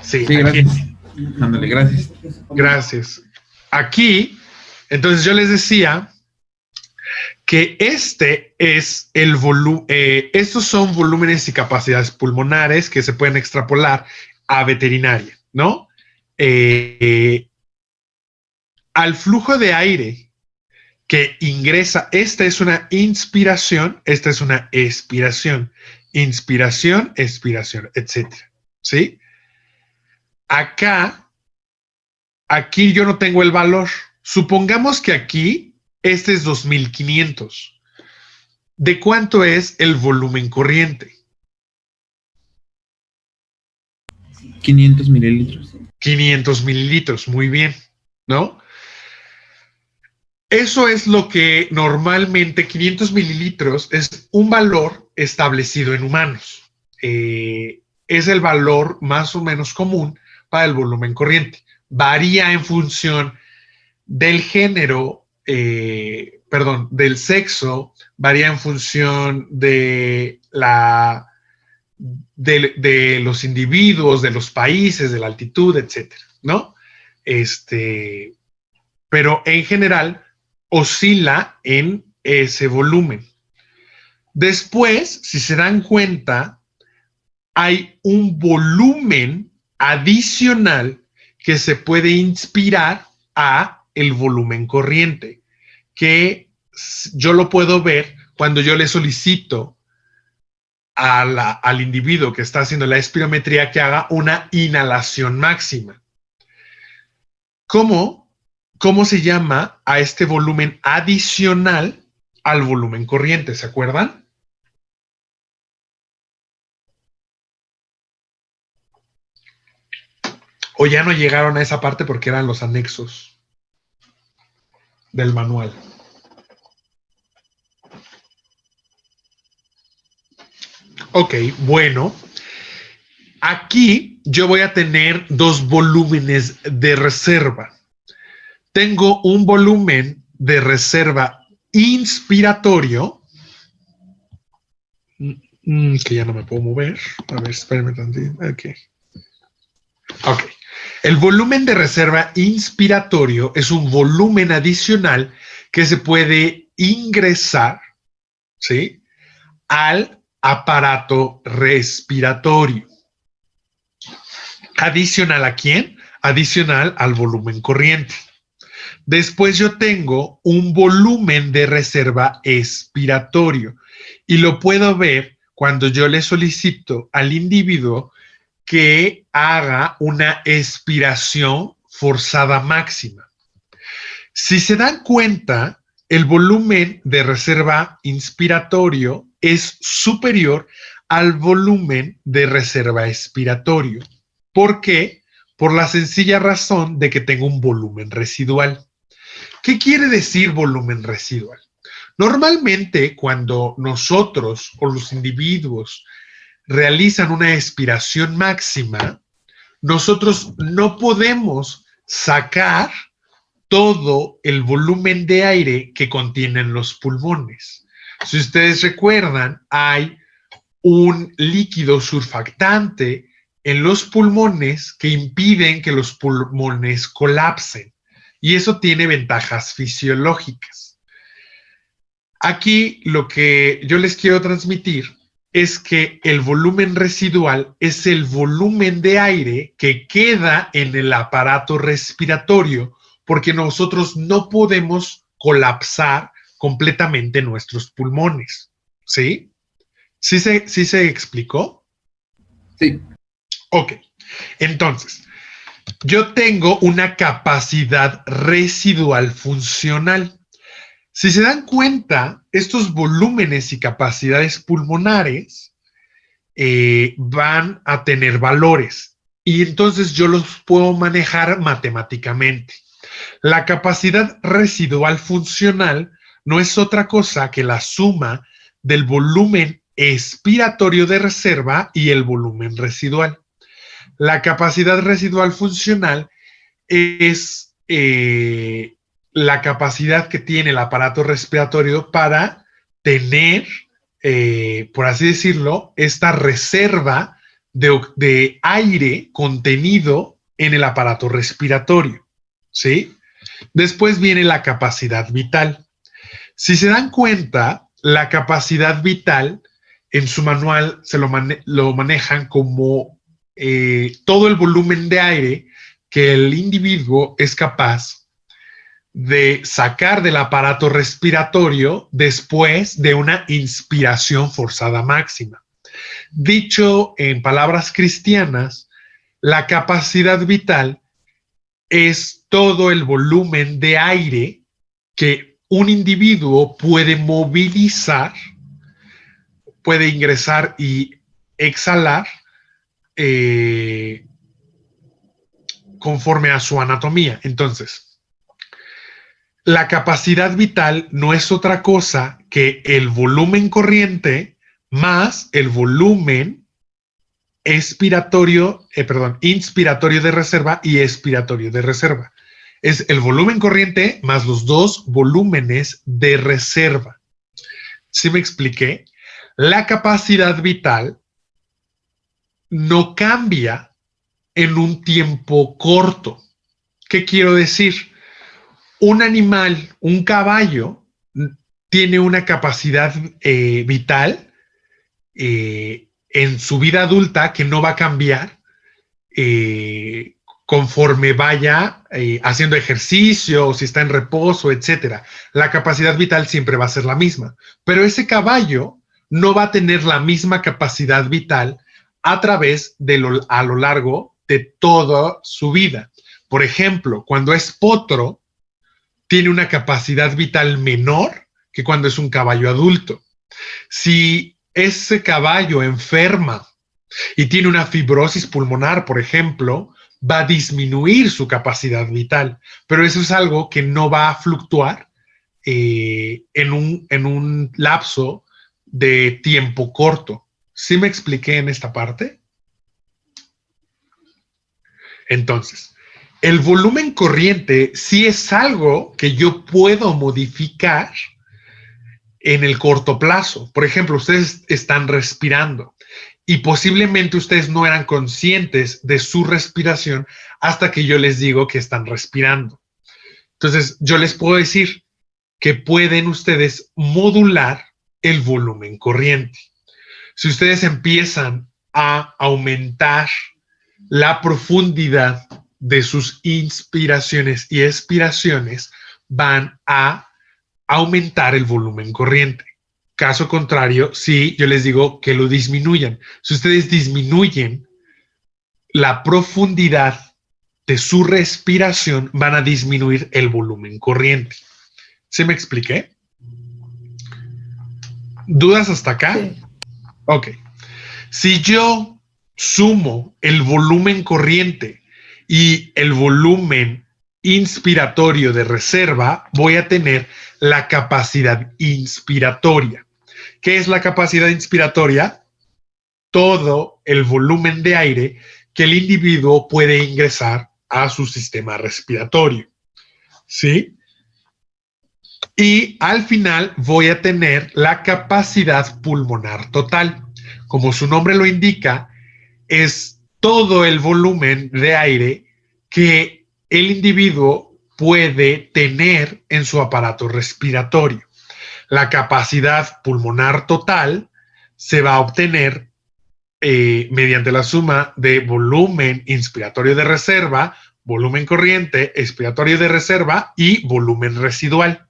Sí, Sí, aquí. gracias. Ándale, gracias. Gracias. Aquí, entonces yo les decía que este es el volumen, estos son volúmenes y capacidades pulmonares que se pueden extrapolar a veterinaria, ¿no? Eh, al flujo de aire que ingresa, esta es una inspiración, esta es una expiración, inspiración, expiración, etcétera, ¿sí? Acá, aquí yo no tengo el valor. Supongamos que aquí este es 2500. ¿De cuánto es el volumen corriente? 500 mililitros. 500 mililitros, muy bien, ¿no? Eso es lo que normalmente 500 mililitros es un valor establecido en humanos. Es el valor más o menos común para el volumen corriente. Varía en función del género, perdón, del sexo, varía en función de los individuos, de los países, de la altitud, etcétera, ¿no? Pero en general oscila en ese volumen. Después, si se dan cuenta, hay un volumen adicional que se puede inspirar a el volumen corriente, que yo lo puedo ver cuando yo le solicito al individuo que está haciendo la espirometría que haga una inhalación máxima. ¿Cómo? ¿Cómo se llama a este volumen adicional al volumen corriente? ¿Se acuerdan? O ya no llegaron a esa parte porque eran los anexos del manual. Ok, bueno. Aquí yo voy a tener dos volúmenes de reserva. Tengo un volumen de reserva inspiratorio, que ya no me puedo mover. A ver, espérenme tantito. Ok. El volumen de reserva inspiratorio es un volumen adicional que se puede ingresar, ¿sí?, al aparato respiratorio. ¿Adicional a quién? Adicional al volumen corriente. Después yo tengo un volumen de reserva expiratorio y lo puedo ver cuando yo le solicito al individuo que haga una expiración forzada máxima. Si se dan cuenta, el volumen de reserva inspiratorio es superior al volumen de reserva expiratorio. ¿Por qué? Por la sencilla razón de que tengo un volumen residual. ¿Qué quiere decir volumen residual? Normalmente, cuando nosotros o los individuos realizan una expiración máxima, nosotros no podemos sacar todo el volumen de aire que contienen los pulmones. Si ustedes recuerdan, hay un líquido surfactante en los pulmones que impiden que los pulmones colapsen. Y eso tiene ventajas fisiológicas. Aquí lo que yo les quiero transmitir es que el volumen residual es el volumen de aire que queda en el aparato respiratorio porque nosotros no podemos colapsar completamente nuestros pulmones. ¿Sí? ¿Sí se explicó? Sí. Ok. Entonces, yo tengo una capacidad residual funcional. Si se dan cuenta, estos volúmenes y capacidades pulmonares van a tener valores y entonces yo los puedo manejar matemáticamente. La capacidad residual funcional no es otra cosa que la suma del volumen expiratorio de reserva y el volumen residual. La capacidad residual funcional es la capacidad que tiene el aparato respiratorio para tener, por así decirlo, esta reserva de aire contenido en el aparato respiratorio, ¿sí? Después viene la capacidad vital. Si se dan cuenta, la capacidad vital en su manual lo manejan como todo el volumen de aire que el individuo es capaz de sacar del aparato respiratorio después de una inspiración forzada máxima. Dicho en palabras cristianas, la capacidad vital es todo el volumen de aire que un individuo puede movilizar, puede ingresar y exhalar conforme a su anatomía. Entonces, la capacidad vital no es otra cosa que el volumen corriente más el volumen inspiratorio de reserva y expiratorio de reserva. Es el volumen corriente más los dos volúmenes de reserva. ¿Sí me expliqué? La capacidad vital no cambia en un tiempo corto. ¿Qué quiero decir? Un animal, un caballo, tiene una capacidad vital en su vida adulta que no va a cambiar conforme vaya haciendo ejercicio o si está en reposo, etcétera. La capacidad vital siempre va a ser la misma, pero ese caballo no va a tener la misma capacidad vital a lo largo de toda su vida. Por ejemplo, cuando es potro, tiene una capacidad vital menor que cuando es un caballo adulto. Si ese caballo enferma y tiene una fibrosis pulmonar, por ejemplo, va a disminuir su capacidad vital, pero eso es algo que no va a fluctuar en un lapso de tiempo corto. ¿Sí me expliqué en esta parte? Entonces, el volumen corriente sí es algo que yo puedo modificar en el corto plazo. Por ejemplo, ustedes están respirando y posiblemente ustedes no eran conscientes de su respiración hasta que yo les digo que están respirando. Entonces, yo les puedo decir que pueden ustedes modular el volumen corriente. Si ustedes empiezan a aumentar la profundidad de sus inspiraciones y expiraciones, van a aumentar el volumen corriente. Caso contrario, si yo les digo que lo disminuyan, si ustedes disminuyen la profundidad de su respiración, van a disminuir el volumen corriente. ¿Sí me expliqué? ¿Dudas hasta acá? Sí. Ok. Si yo sumo el volumen corriente y el volumen inspiratorio de reserva, voy a tener la capacidad inspiratoria. ¿Qué es la capacidad inspiratoria? Todo el volumen de aire que el individuo puede ingresar a su sistema respiratorio. ¿Sí? Y al final voy a tener la capacidad pulmonar total. Como su nombre lo indica, es todo el volumen de aire que el individuo puede tener en su aparato respiratorio. La capacidad pulmonar total se va a obtener mediante la suma de volumen inspiratorio de reserva, volumen corriente, expiratorio de reserva y volumen residual.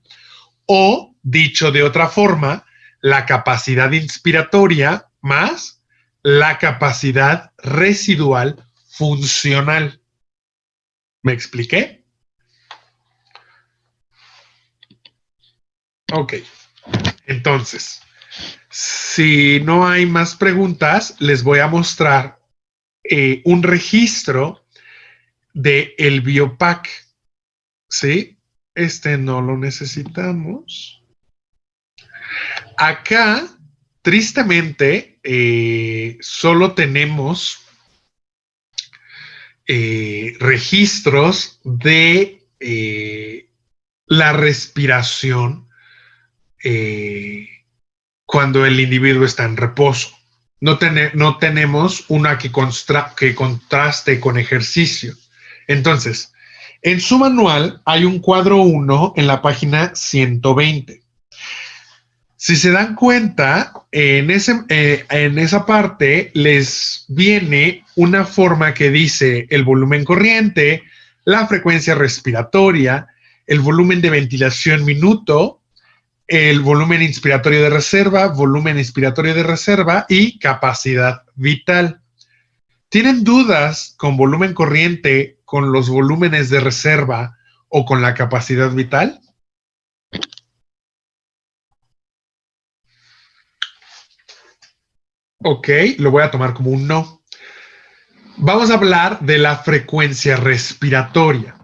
O, dicho de otra forma, la capacidad inspiratoria más la capacidad residual funcional. ¿Me expliqué? Ok. Entonces, si no hay más preguntas, les voy a mostrar un registro de el Biopac. ¿Sí? Este no lo necesitamos. Acá, tristemente, solo tenemos registros de la respiración cuando el individuo está en reposo. No tenemos una que contraste con ejercicio. Entonces, en su manual hay un cuadro 1 en la página 120. Si se dan cuenta, en esa parte les viene una forma que dice el volumen corriente, la frecuencia respiratoria, el volumen de ventilación minuto, el volumen inspiratorio de reserva, volumen expiratorio de reserva y capacidad vital. ¿Tienen dudas con volumen corriente, con los volúmenes de reserva o con la capacidad vital? Ok, lo voy a tomar como un no. Vamos a hablar de la frecuencia respiratoria.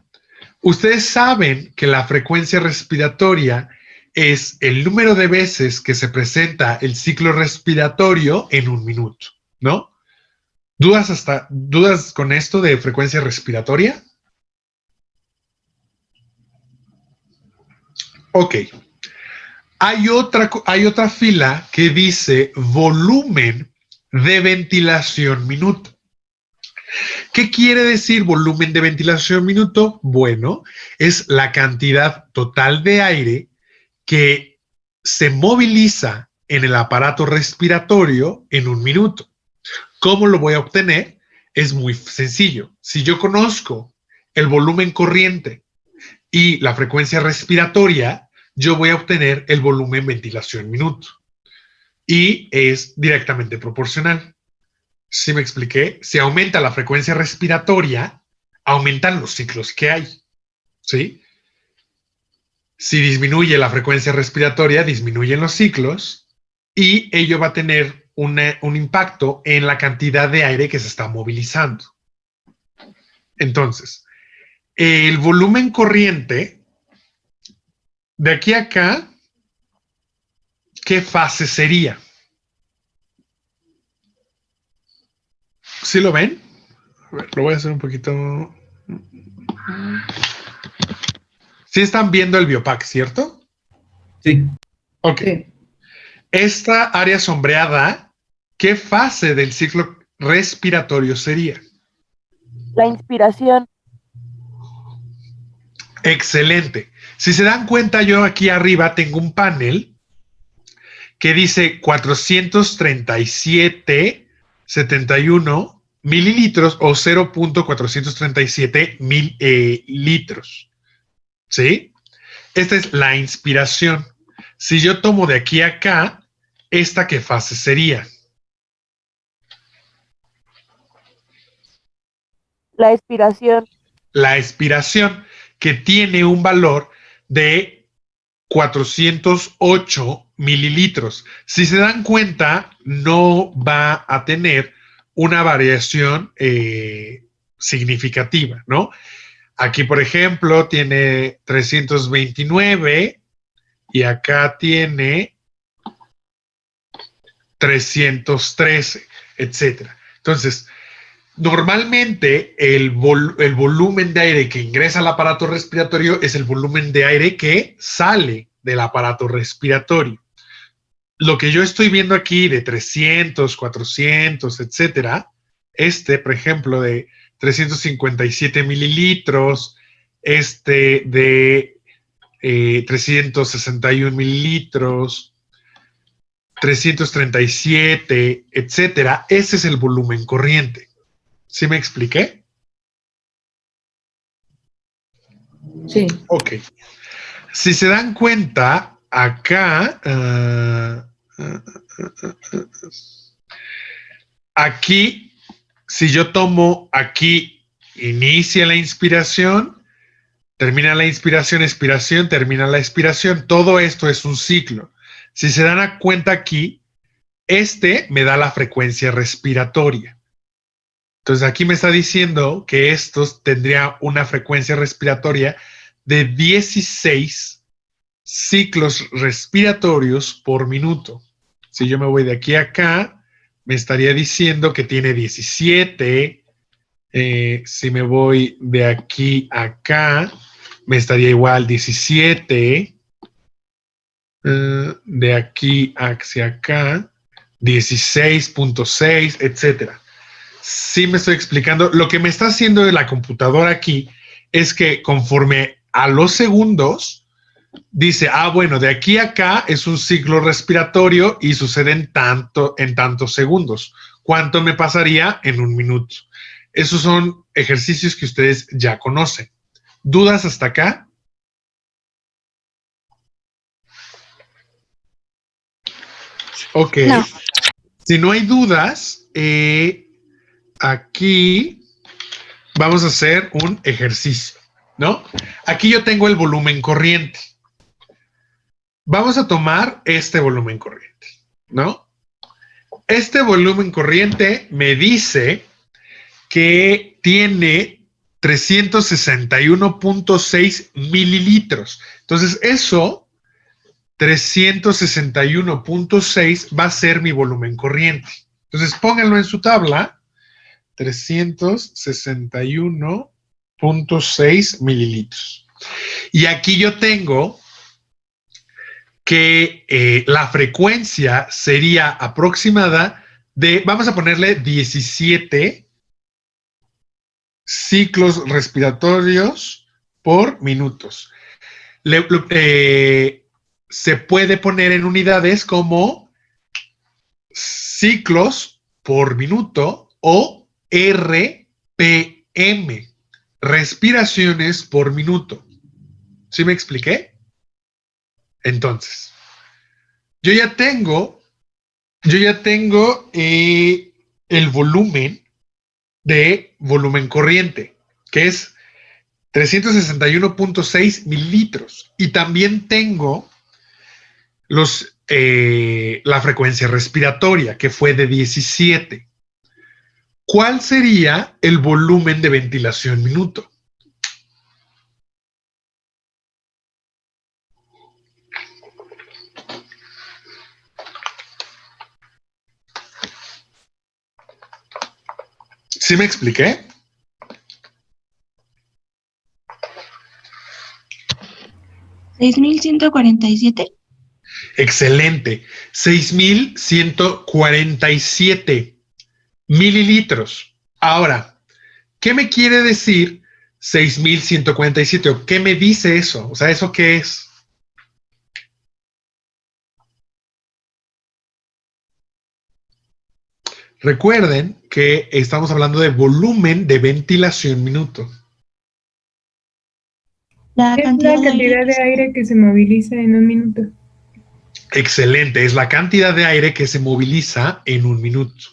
Ustedes saben que la frecuencia respiratoria es el número de veces que se presenta el ciclo respiratorio en un minuto, ¿no? ¿Dudas con esto de frecuencia respiratoria? Ok. Hay otra fila que dice volumen de ventilación minuto. ¿Qué quiere decir volumen de ventilación minuto? Bueno, es la cantidad total de aire que se moviliza en el aparato respiratorio en un minuto. ¿Cómo lo voy a obtener? Es muy sencillo. Si yo conozco el volumen corriente y la frecuencia respiratoria, yo voy a obtener el volumen ventilación minuto. Y es directamente proporcional. ¿Sí me expliqué? Si aumenta la frecuencia respiratoria, aumentan los ciclos que hay. ¿Sí? Si disminuye la frecuencia respiratoria, disminuyen los ciclos y ello va a tener un impacto en la cantidad de aire que se está movilizando. Entonces, el volumen corriente, de aquí a acá, ¿qué fase sería? ¿Sí lo ven? A ver, lo voy a hacer un poquito. Sí están viendo el biopack, ¿cierto? Sí. Ok. Sí. Esta área sombreada, ¿qué fase del ciclo respiratorio sería? La inspiración. Excelente. Si se dan cuenta, yo aquí arriba tengo un panel que dice 437,71 mililitros o 0.437 mil litros. ¿Sí? Esta es la inspiración. Si yo tomo de aquí a acá, ¿esta qué fase sería? La expiración. La expiración, que tiene un valor de 408 mililitros. Si se dan cuenta, no va a tener una variación significativa, ¿no? Aquí, por ejemplo, tiene 329 y acá tiene 313, etcétera. Entonces, normalmente el volumen de aire que ingresa al aparato respiratorio es el volumen de aire que sale del aparato respiratorio. Lo que yo estoy viendo aquí de 300, 400, etcétera, por ejemplo, de 357 mililitros, de 361 mililitros, 337, etcétera, ese es el volumen corriente. ¿Sí me expliqué? Sí. Ok. Si se dan cuenta, acá, aquí, si yo tomo aquí, inicia la inspiración, termina la inspiración, expiración, termina la expiración, todo esto es un ciclo. Si se dan cuenta aquí, me da la frecuencia respiratoria. Entonces aquí me está diciendo que estos tendría una frecuencia respiratoria de 16 ciclos respiratorios por minuto. Si yo me voy de aquí a acá, me estaría diciendo que tiene 17. Si me voy de aquí a acá, me estaría igual 17, de aquí hacia acá, 16.6, etcétera. Sí me estoy explicando. Lo que me está haciendo de la computadora aquí es que conforme a los segundos, dice, bueno, de aquí a acá es un ciclo respiratorio y sucede en tantos segundos. ¿Cuánto me pasaría en un minuto? Esos son ejercicios que ustedes ya conocen. ¿Dudas hasta acá? Ok. No. Si no hay dudas, aquí vamos a hacer un ejercicio, ¿no? Aquí yo tengo el volumen corriente. Vamos a tomar este volumen corriente, ¿no? Este volumen corriente me dice que tiene 361.6 mililitros. Entonces, eso, 361.6 va a ser mi volumen corriente. Entonces, pónganlo en su tabla. 361.6 mililitros. Y aquí yo tengo que la frecuencia sería aproximada de, vamos a ponerle 17 ciclos respiratorios por minutos. Se puede poner en unidades como ciclos por minuto o RPM, respiraciones por minuto. ¿Sí me expliqué? Entonces, yo ya tengo el volumen de volumen corriente, que es 361.6 mililitros. Y también tengo la frecuencia respiratoria, que fue de 17. ¿Cuál sería el volumen de ventilación minuto? ¿Sí me expliqué? ¿6,147? Excelente. 6,147 mililitros. Ahora, ¿qué me quiere decir 6,147? ¿O qué me dice eso? O sea, ¿eso qué es? Recuerden que estamos hablando de volumen de ventilación minuto. La Es cantidad la de aire. cantidad de aire que se moviliza en un minuto. Excelente, es la cantidad de aire que se moviliza en un minuto.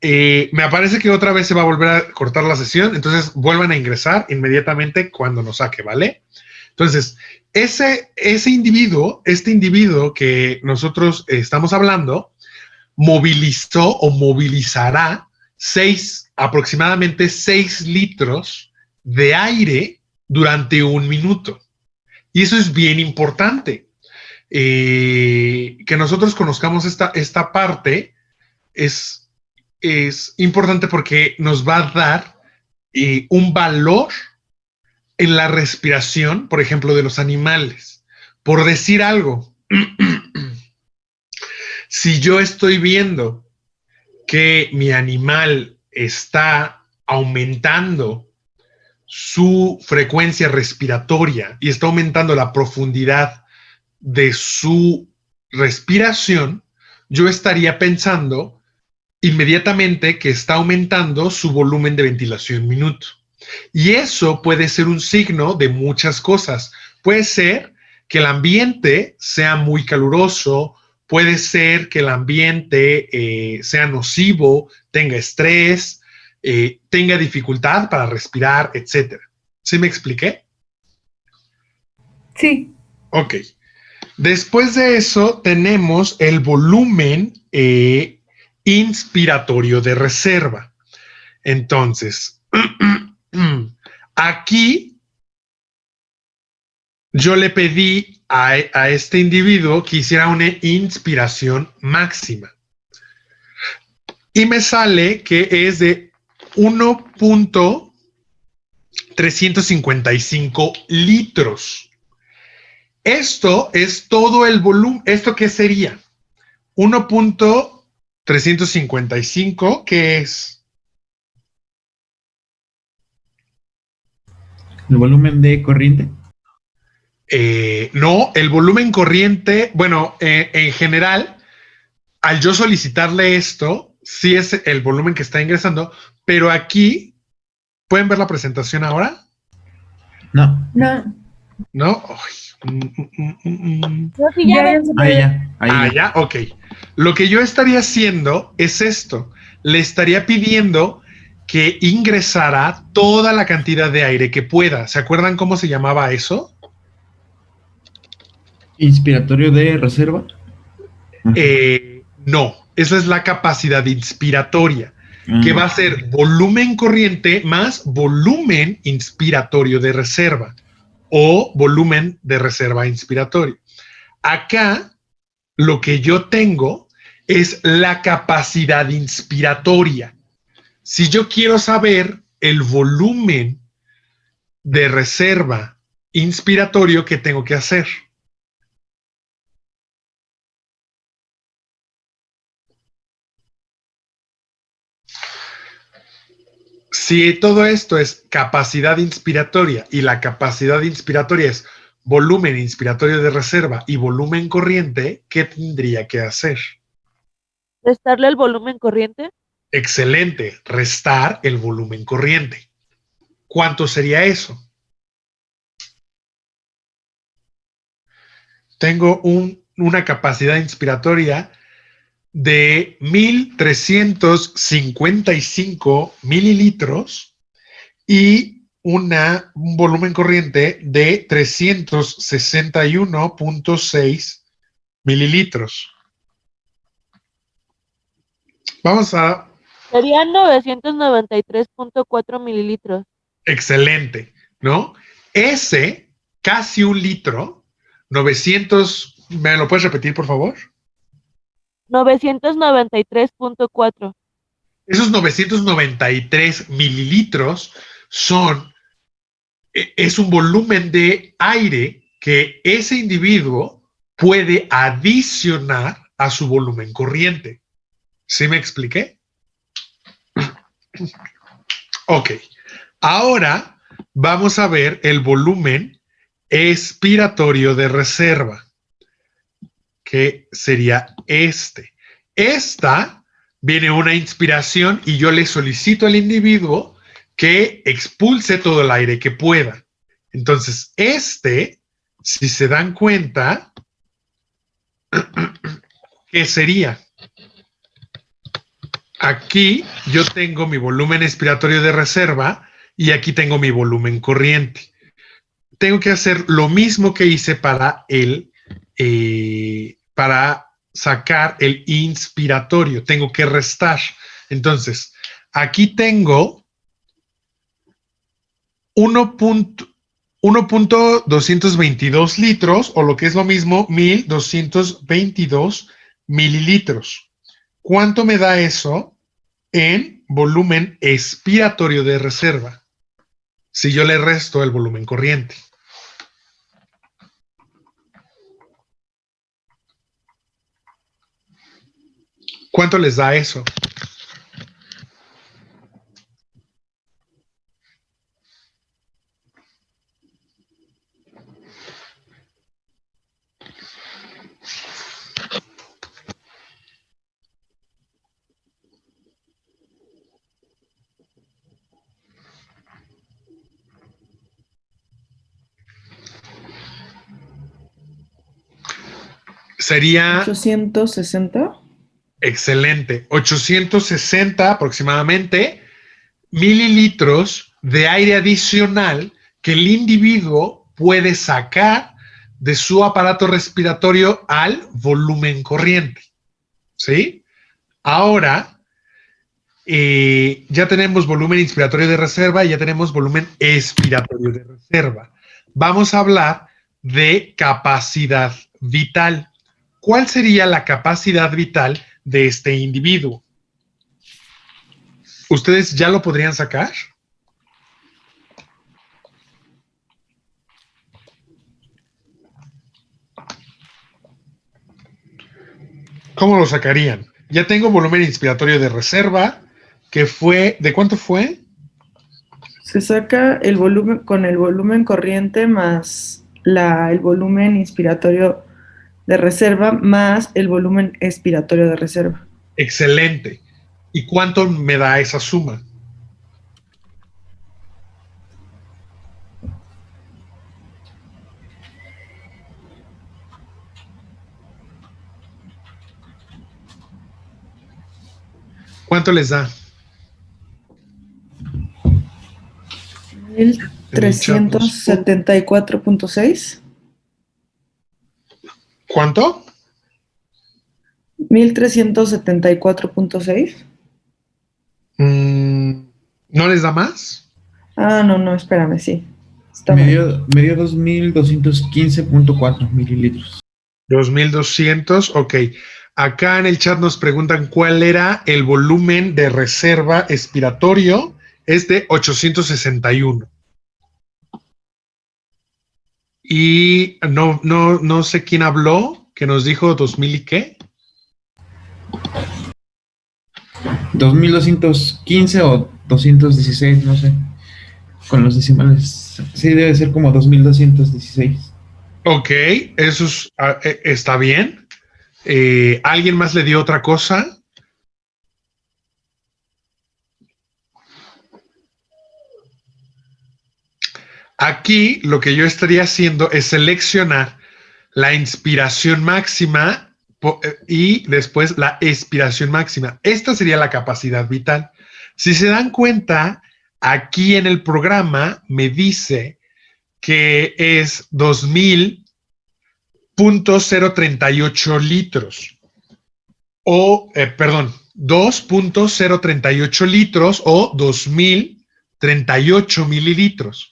Me parece que otra vez se va a volver a cortar la sesión, entonces vuelvan a ingresar inmediatamente cuando nos saque, ¿vale? Entonces, este individuo que nosotros estamos hablando, movilizó o movilizará aproximadamente 6 litros de aire durante un minuto. Y eso es bien importante. Que nosotros conozcamos esta parte es importante porque nos va a dar un valor en la respiración, por ejemplo, de los animales. Por decir algo, si yo estoy viendo que mi animal está aumentando su frecuencia respiratoria y está aumentando la profundidad de su respiración, yo estaría pensando inmediatamente que está aumentando su volumen de ventilación minuto. Y eso puede ser un signo de muchas cosas. Puede ser que el ambiente sea muy caluroso, puede ser que el ambiente sea nocivo, tenga estrés, tenga dificultad para respirar, etc. ¿Sí me expliqué? Sí. Ok. Después de eso tenemos el volumen inspiratorio de reserva. Entonces, aquí yo le pedí a este individuo que hiciera una inspiración máxima. Y me sale que es de 355 litros. Esto es todo el volumen. ¿Esto qué sería? 1.355, ¿qué es? ¿El volumen de corriente? No, el volumen corriente, bueno, en general, al yo solicitarle esto, sí es el volumen que está ingresando, pero aquí, ¿pueden ver la presentación ahora? No. No, ¿No? No, sí, ya ya ves. se Ahí puede. ya, ahí ya. Ya, ok. Lo que yo estaría haciendo es esto. Le estaría pidiendo que ingresara toda la cantidad de aire que pueda. ¿Se acuerdan cómo se llamaba eso? ¿Inspiratorio de reserva? No, esa es la capacidad inspiratoria, que va a Ah, ser volumen corriente más volumen inspiratorio de reserva o volumen de reserva inspiratorio. Acá lo que yo tengo es la capacidad inspiratoria. Si yo quiero saber el volumen de reserva inspiratorio, ¿qué tengo que hacer? Si todo esto es capacidad inspiratoria y la capacidad inspiratoria es volumen inspiratorio de reserva y volumen corriente, ¿qué tendría que hacer? Restarle el volumen corriente. Excelente, restar el volumen corriente. ¿Cuánto sería eso? Tengo una capacidad inspiratoria de 1.355 mililitros y un volumen corriente de 361.6 mililitros. Vamos a... Serían 993.4 mililitros. Excelente, ¿no? Ese, casi un litro, 900, ¿me lo puedes repetir, por favor? 993.4. Esos 993 mililitros es un volumen de aire que ese individuo puede adicionar a su volumen corriente. ¿Sí me expliqué? Ok. Ahora vamos a ver el volumen expiratorio de reserva, que sería este. Esta viene una inspiración y yo le solicito al individuo que expulse todo el aire que pueda. Entonces, si se dan cuenta, ¿qué sería? Aquí yo tengo mi volumen expiratorio de reserva y aquí tengo mi volumen corriente. Tengo que hacer lo mismo que hice para sacar el inspiratorio. Tengo que restar. Entonces, aquí tengo 1.222 litros, o lo que es lo mismo, 1.222 mililitros. ¿Cuánto me da eso en volumen expiratorio de reserva? Si yo le resto el volumen corriente. ¿Cuánto les da eso? Sería 860. excelente. 860 aproximadamente mililitros de aire adicional que el individuo puede sacar de su aparato respiratorio al volumen corriente. ¿Sí? Ahora, ya tenemos volumen inspiratorio de reserva y ya tenemos volumen expiratorio de reserva. Vamos a hablar de capacidad vital. ¿Cuál sería la capacidad vital de este individuo? ¿Ustedes ya lo podrían sacar? ¿Cómo lo sacarían? Ya tengo volumen inspiratorio de reserva, que fue, ¿de cuánto fue? Se saca el volumen con el volumen corriente más el volumen inspiratorio de reserva más el volumen expiratorio de reserva. Excelente. ¿Y cuánto me da esa suma? ¿Cuánto les da? Mil trescientos setenta y 1374.6. ¿Cuánto? 1374.6. ¿No les da más? Ah, no, espérame, sí. Está Me mal. dio 2215.4 mililitros. 2200, ok. Acá en el chat nos preguntan cuál era el volumen de reserva expiratorio. Es de 861. Y no sé quién habló, que nos dijo 2000 y qué. 2215 o 216, no sé. Con los decimales. Sí, debe ser como 2216. Ok, eso está bien. ¿Alguien más le dio otra cosa? Aquí lo que yo estaría haciendo es seleccionar la inspiración máxima y después la expiración máxima. Esta sería la capacidad vital. Si se dan cuenta, aquí en el programa me dice que es 2000.038 litros o, perdón, 2.038 litros o 2038 mililitros.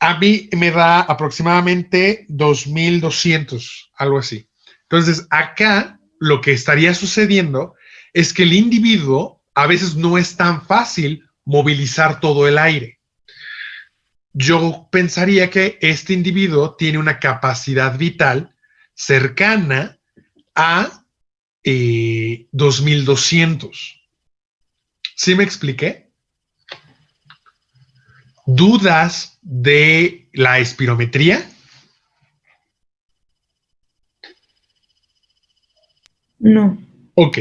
A mí me da aproximadamente 2200, algo así. Entonces, acá lo que estaría sucediendo es que el individuo a veces no es tan fácil movilizar todo el aire. Yo pensaría que este individuo tiene una capacidad vital cercana a 2200. ¿Sí me expliqué? ¿Dudas de la espirometría? No. Ok.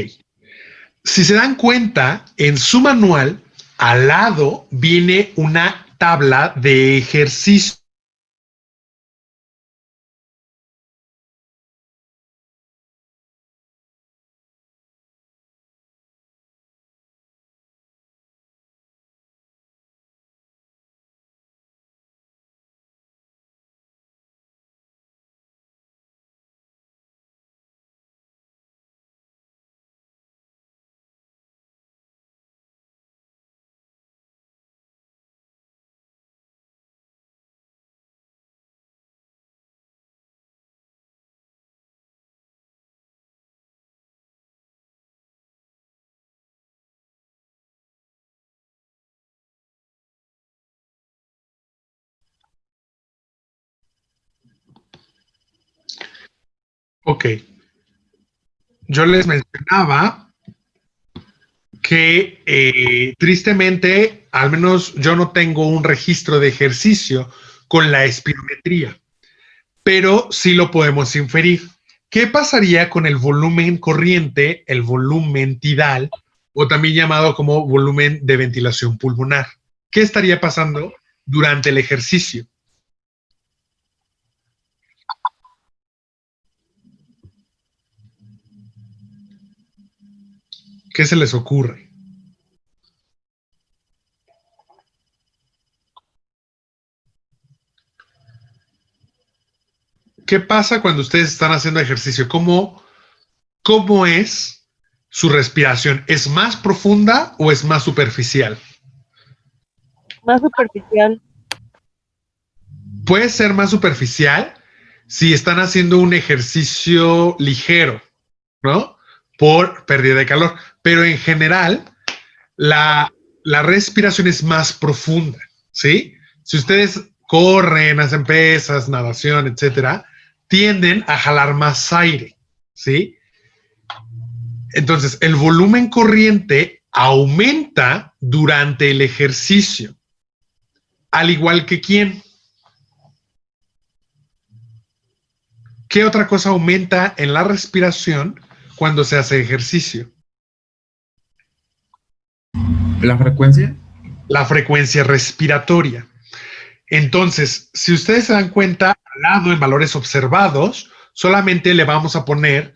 Si se dan cuenta, en su manual, al lado viene una tabla de ejercicio. Ok. Yo les mencionaba que tristemente, al menos yo no tengo un registro de ejercicio con la espirometría, pero sí lo podemos inferir. ¿Qué pasaría con el volumen corriente, el volumen tidal, o también llamado como volumen de ventilación pulmonar? ¿Qué estaría pasando durante el ejercicio? ¿Qué se les ocurre? ¿Qué pasa cuando ustedes están haciendo ejercicio? ¿Cómo es su respiración? ¿Es más profunda o es más superficial? Más superficial. Puede ser más superficial si están haciendo un ejercicio ligero, ¿no? Por pérdida de calor. Pero en general, la respiración es más profunda, ¿sí? Si ustedes corren, hacen pesas, natación, etcétera, tienden a jalar más aire, ¿sí? Entonces, el volumen corriente aumenta durante el ejercicio, al igual que ¿quién? ¿Qué otra cosa aumenta en la respiración cuando se hace ejercicio? ¿La frecuencia? La frecuencia respiratoria. Entonces, si ustedes se dan cuenta, al lado en valores observados, solamente le vamos a poner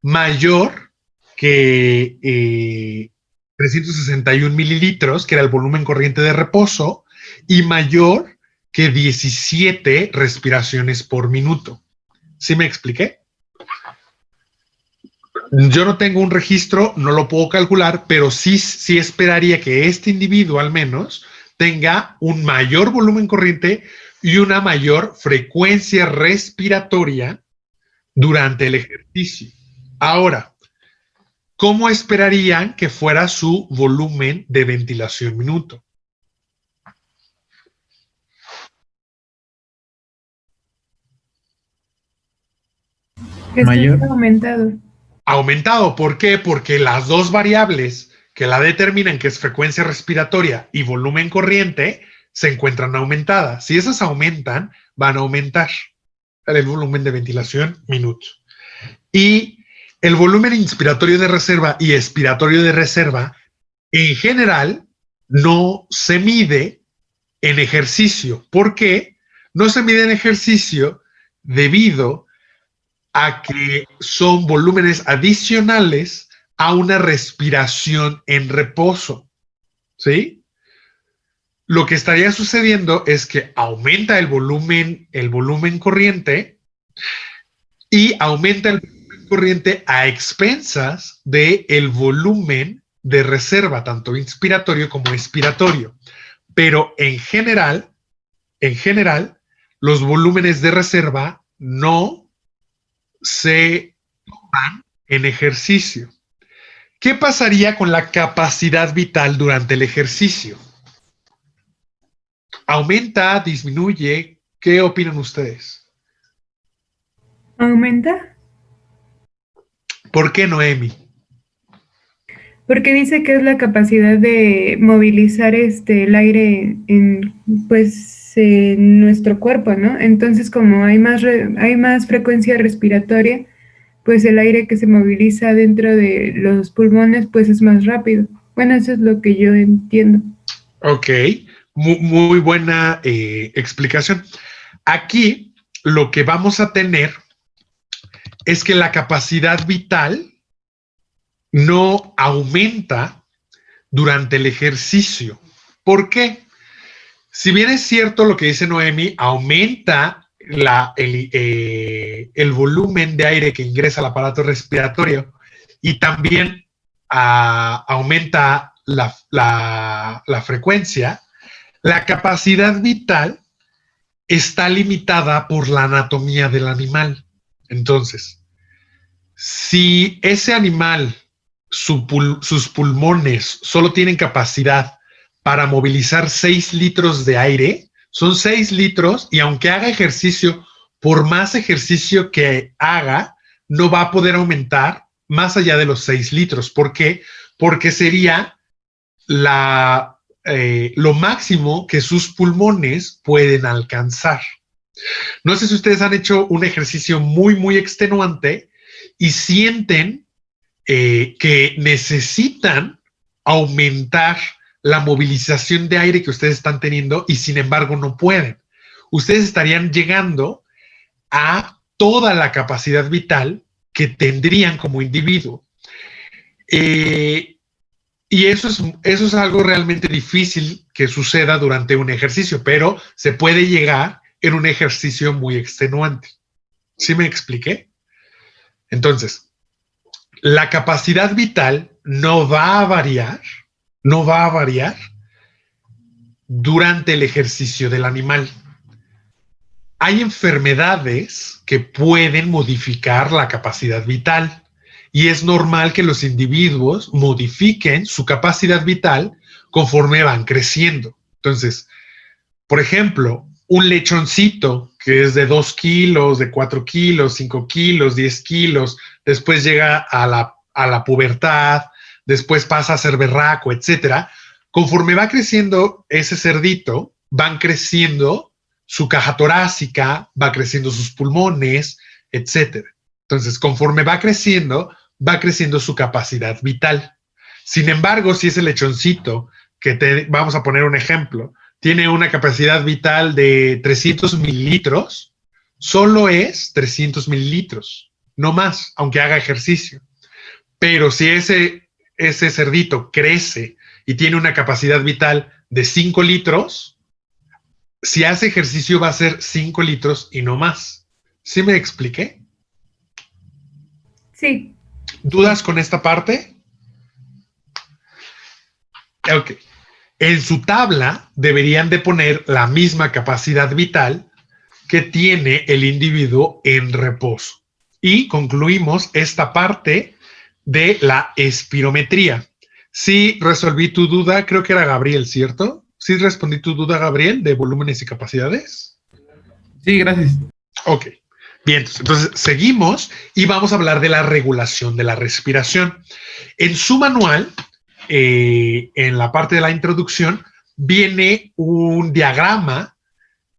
mayor que 361 mililitros, que era el volumen corriente de reposo, y mayor que 17 respiraciones por minuto. ¿Sí me expliqué? Yo no tengo un registro, no lo puedo calcular, pero sí esperaría que este individuo al menos tenga un mayor volumen corriente y una mayor frecuencia respiratoria durante el ejercicio. Ahora, ¿cómo esperarían que fuera su volumen de ventilación minuto? Que Mayor. está aumentado. Aumentado, ¿por qué? Porque las dos variables que la determinan, que es frecuencia respiratoria y volumen corriente, se encuentran aumentadas. Si esas aumentan, van a aumentar el volumen de ventilación minuto. Y el volumen inspiratorio de reserva y expiratorio de reserva, en general, no se mide en ejercicio. ¿Por qué? No se mide en ejercicio debido a que son volúmenes adicionales a una respiración en reposo. ¿Sí? Lo que estaría sucediendo es que aumenta el volumen corriente y aumenta el volumen corriente a expensas del volumen de reserva, tanto inspiratorio como expiratorio. Pero en general, los volúmenes de reserva no se toman en ejercicio. ¿Qué pasaría con la capacidad vital durante el ejercicio? ¿Aumenta? ¿Disminuye? ¿Qué opinan ustedes? ¿Aumenta? ¿Por qué, Noemi? Porque dice que es la capacidad de movilizar el aire en, pues, en nuestro cuerpo, ¿no? Entonces, como hay más frecuencia respiratoria, pues el aire que se moviliza dentro de los pulmones, pues es más rápido. Bueno, eso es lo que yo entiendo. Ok, muy buena explicación. Aquí lo que vamos a tener es que la capacidad vital no aumenta durante el ejercicio. ¿Por qué? Si bien es cierto lo que dice Noemi, aumenta el volumen de aire que ingresa al aparato respiratorio y también aumenta la frecuencia, la capacidad vital está limitada por la anatomía del animal. Entonces, si ese animal, sus pulmones solo tienen capacidad para movilizar 6 litros de aire, son 6 litros y aunque haga ejercicio, por más ejercicio que haga, no va a poder aumentar más allá de los 6 litros. ¿Por qué? Porque sería lo máximo que sus pulmones pueden alcanzar. No sé si ustedes han hecho un ejercicio muy extenuante y sienten que necesitan aumentar la movilización de aire que ustedes están teniendo y sin embargo no pueden. Ustedes estarían llegando a toda la capacidad vital que tendrían como individuo. Y eso es algo realmente difícil que suceda durante un ejercicio, pero se puede llegar en un ejercicio muy extenuante. ¿Sí me expliqué? Entonces, la capacidad vital no va a variar durante el ejercicio del animal. Hay enfermedades que pueden modificar la capacidad vital y es normal que los individuos modifiquen su capacidad vital conforme van creciendo. Entonces, por ejemplo, un lechoncito que es de 2 kilos, de 4 kilos, 5 kilos, 10 kilos, después llega a a la pubertad, después pasa a ser berraco, etcétera. Conforme va creciendo ese cerdito, van creciendo su caja torácica, va creciendo sus pulmones, etcétera. Entonces, conforme va creciendo su capacidad vital. Sin embargo, si ese lechoncito, vamos a poner un ejemplo, tiene una capacidad vital de 300 mililitros, solo es 300 mililitros, no más, aunque haga ejercicio. Pero si ese cerdito crece y tiene una capacidad vital de 5 litros, si hace ejercicio va a ser 5 litros y no más. ¿Sí me expliqué? Sí. ¿Dudas con esta parte? Ok. En su tabla deberían de poner la misma capacidad vital que tiene el individuo en reposo. Y concluimos esta parte de la espirometría. Sí resolví tu duda, creo que era Gabriel, ¿cierto? ¿Sí respondí tu duda, Gabriel, de volúmenes y capacidades? Sí, gracias. Ok. Bien, entonces seguimos y vamos a hablar de la regulación de la respiración. En su manual, en la parte de la introducción, viene un diagrama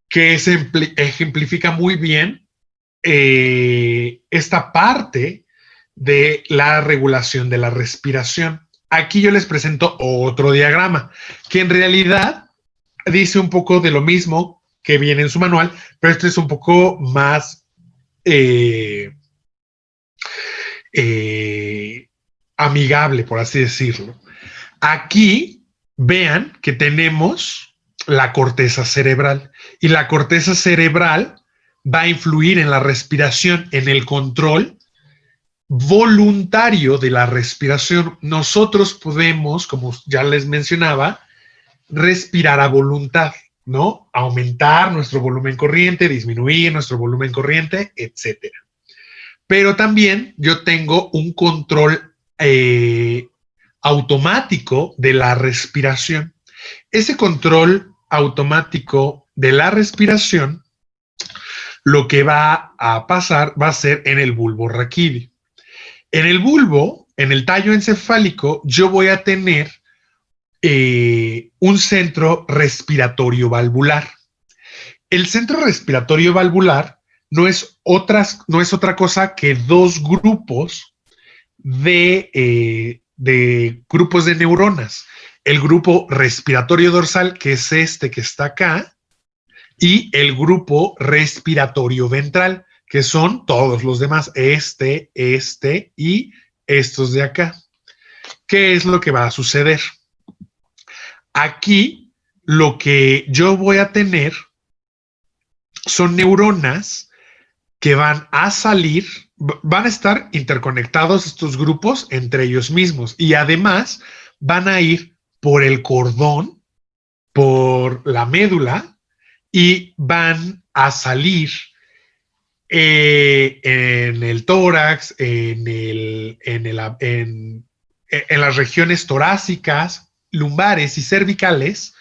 que ejemplifica muy bien esta parte de la regulación de la respiración. Aquí yo les presento otro diagrama que en realidad dice un poco de lo mismo que viene en su manual, pero este es un poco más amigable, por así decirlo. Aquí vean que tenemos la corteza cerebral y la corteza cerebral va a influir en la respiración, en el control voluntario de la respiración. Nosotros podemos, como ya les mencionaba, respirar a voluntad, ¿no? Aumentar nuestro volumen corriente, disminuir nuestro volumen corriente, etcétera. Pero también yo tengo un control automático de la respiración. Ese control automático de la respiración, lo que va a pasar va a ser en el bulbo raquídeo. En el bulbo, en el tallo encefálico, yo voy a tener un centro respiratorio valvular. El centro respiratorio valvular no es otra cosa que dos grupos de grupos de neuronas. El grupo respiratorio dorsal, que es este que está acá, y el grupo respiratorio ventral, que son todos los demás, este y estos de acá. ¿Qué es lo que va a suceder? Aquí lo que yo voy a tener son neuronas que van a salir, van a estar interconectados estos grupos entre ellos mismos y además van a ir por el cordón, por la médula y van a salir en el tórax, en las regiones torácicas, lumbares y cervicales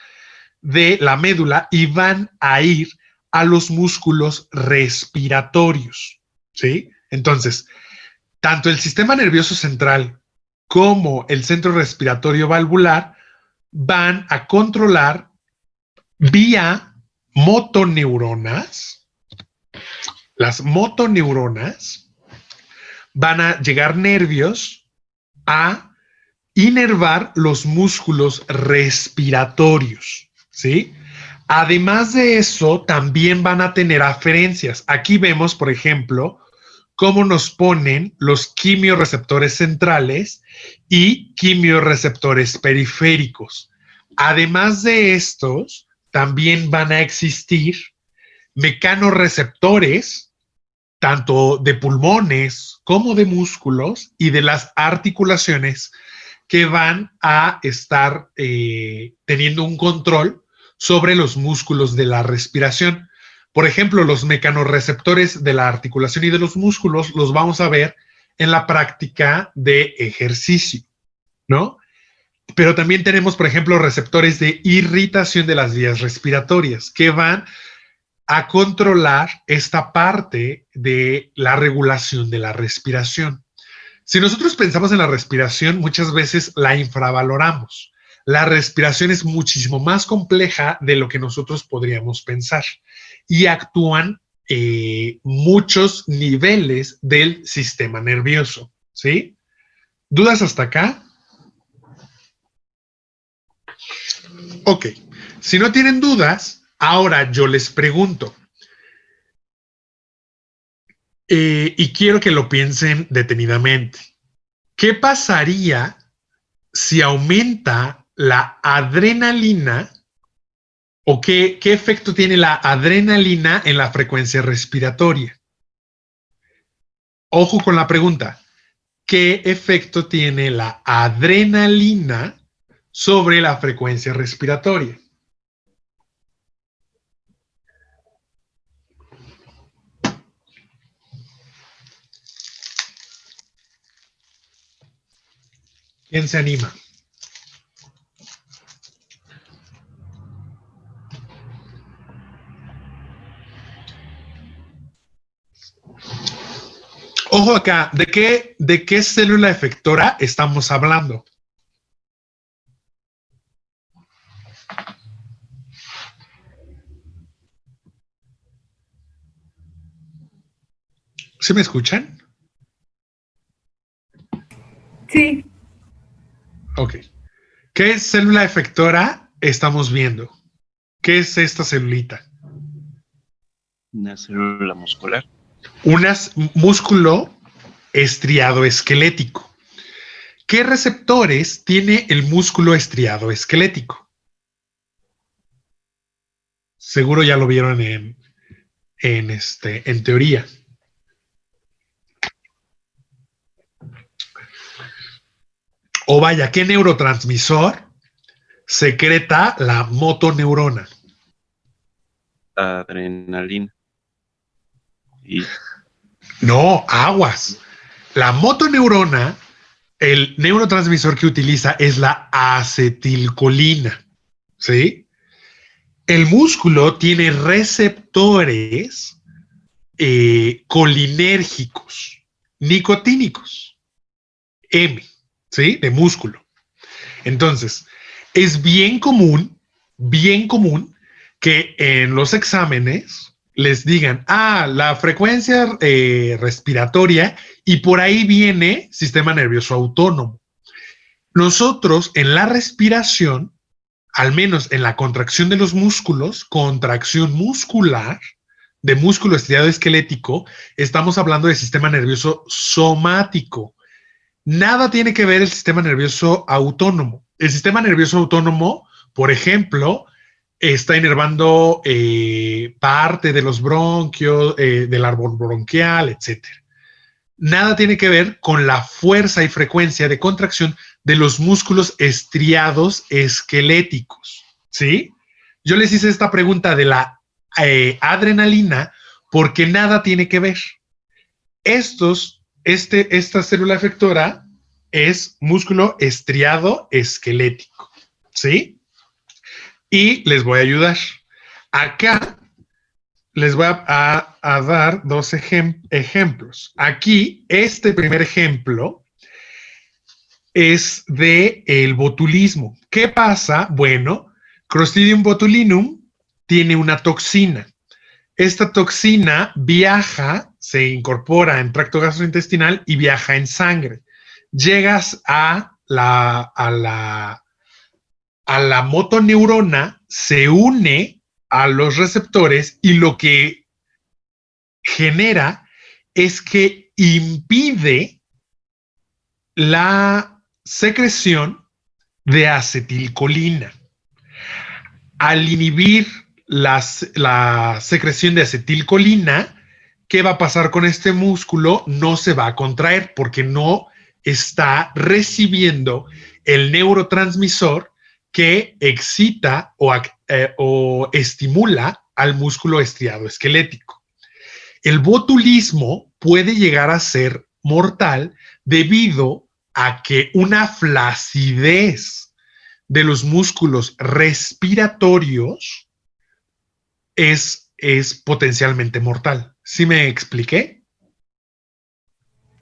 de la médula y van a ir a los músculos respiratorios, ¿sí? Entonces, tanto el sistema nervioso central como el centro respiratorio valvular van a controlar vía motoneuronas. Las motoneuronas van a llegar nervios a inervar los músculos respiratorios, ¿sí? Además de eso, también van a tener aferencias. Aquí vemos, por ejemplo, cómo nos ponen los quimiorreceptores centrales y quimiorreceptores periféricos. Además de estos, también van a existir mecanorreceptores, tanto de pulmones como de músculos y de las articulaciones, que van a estar teniendo un control sobre los músculos de la respiración. Por ejemplo, los mecanorreceptores de la articulación y de los músculos los vamos a ver en la práctica de ejercicio, ¿no? Pero también tenemos, por ejemplo, receptores de irritación de las vías respiratorias que van a controlar esta parte de la regulación de la respiración. Si nosotros pensamos en la respiración, muchas veces la infravaloramos. La respiración es muchísimo más compleja de lo que nosotros podríamos pensar y actúan muchos niveles del sistema nervioso, ¿sí? ¿Dudas hasta acá? Ok. Si no tienen dudas, ahora yo les pregunto, y quiero que lo piensen detenidamente. ¿Qué pasaría si aumenta la adrenalina o qué efecto tiene la adrenalina en la frecuencia respiratoria? Ojo con la pregunta. ¿Qué efecto tiene la adrenalina sobre la frecuencia respiratoria? ¿Quién se anima? Ojo acá, ¿de qué célula efectora estamos hablando? ¿Sí me escuchan? Sí, Ok. ¿Qué célula efectora estamos viendo? ¿Qué es esta celulita? Una célula muscular. Un músculo estriado esquelético. ¿Qué receptores tiene el músculo estriado esquelético? Seguro ya lo vieron en teoría. O vaya, ¿qué neurotransmisor secreta la motoneurona? Adrenalina. Y No, aguas. La motoneurona, el neurotransmisor que utiliza es la acetilcolina, ¿sí? El músculo tiene receptores colinérgicos, nicotínicos, M, ¿sí? De músculo. Entonces, es bien común que en los exámenes les digan, la frecuencia respiratoria y por ahí viene sistema nervioso autónomo. Nosotros en la respiración, al menos en la contracción de los músculos, contracción muscular, de músculo estriado esquelético, estamos hablando de sistema nervioso somático. Nada tiene que ver el sistema nervioso autónomo. El sistema nervioso autónomo, por ejemplo, está inervando parte de los bronquios, del árbol bronquial, etc. Nada tiene que ver con la fuerza y frecuencia de contracción de los músculos estriados esqueléticos, ¿sí? Yo les hice esta pregunta de la adrenalina porque nada tiene que ver. Esta célula efectora es músculo estriado esquelético, ¿sí? Y les voy a ayudar. Acá les voy a dar dos ejemplos. Aquí, este primer ejemplo es de el botulismo. ¿Qué pasa? Bueno, Clostridium botulinum tiene una toxina. Esta toxina viaja, se incorpora en tracto gastrointestinal y viaja en sangre. Llegas a la motoneurona, se une a los receptores y lo que genera es que impide la secreción de acetilcolina. Al inhibir la secreción de acetilcolina, ¿qué va a pasar con este músculo? No se va a contraer porque no está recibiendo el neurotransmisor que excita o estimula al músculo estriado esquelético. El botulismo puede llegar a ser mortal debido a que una flacidez de los músculos respiratorios es potencialmente mortal. ¿Sí me expliqué?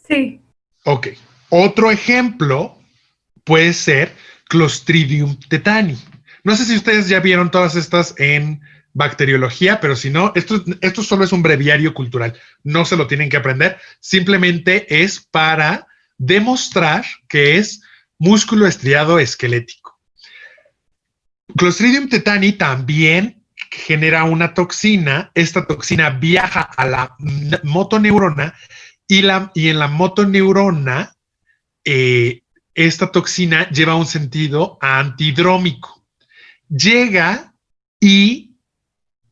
sí. Ok, Otro ejemplo puede ser Clostridium tetani. No sé si ustedes ya vieron todas estas en bacteriología, pero si no, esto solo es un breviario cultural. No se lo tienen que aprender. Simplemente es para demostrar que es músculo estriado esquelético. Clostridium tetani también genera una toxina. Esta toxina viaja a la motoneurona y en la motoneurona esta toxina lleva un sentido antidrómico. Llega y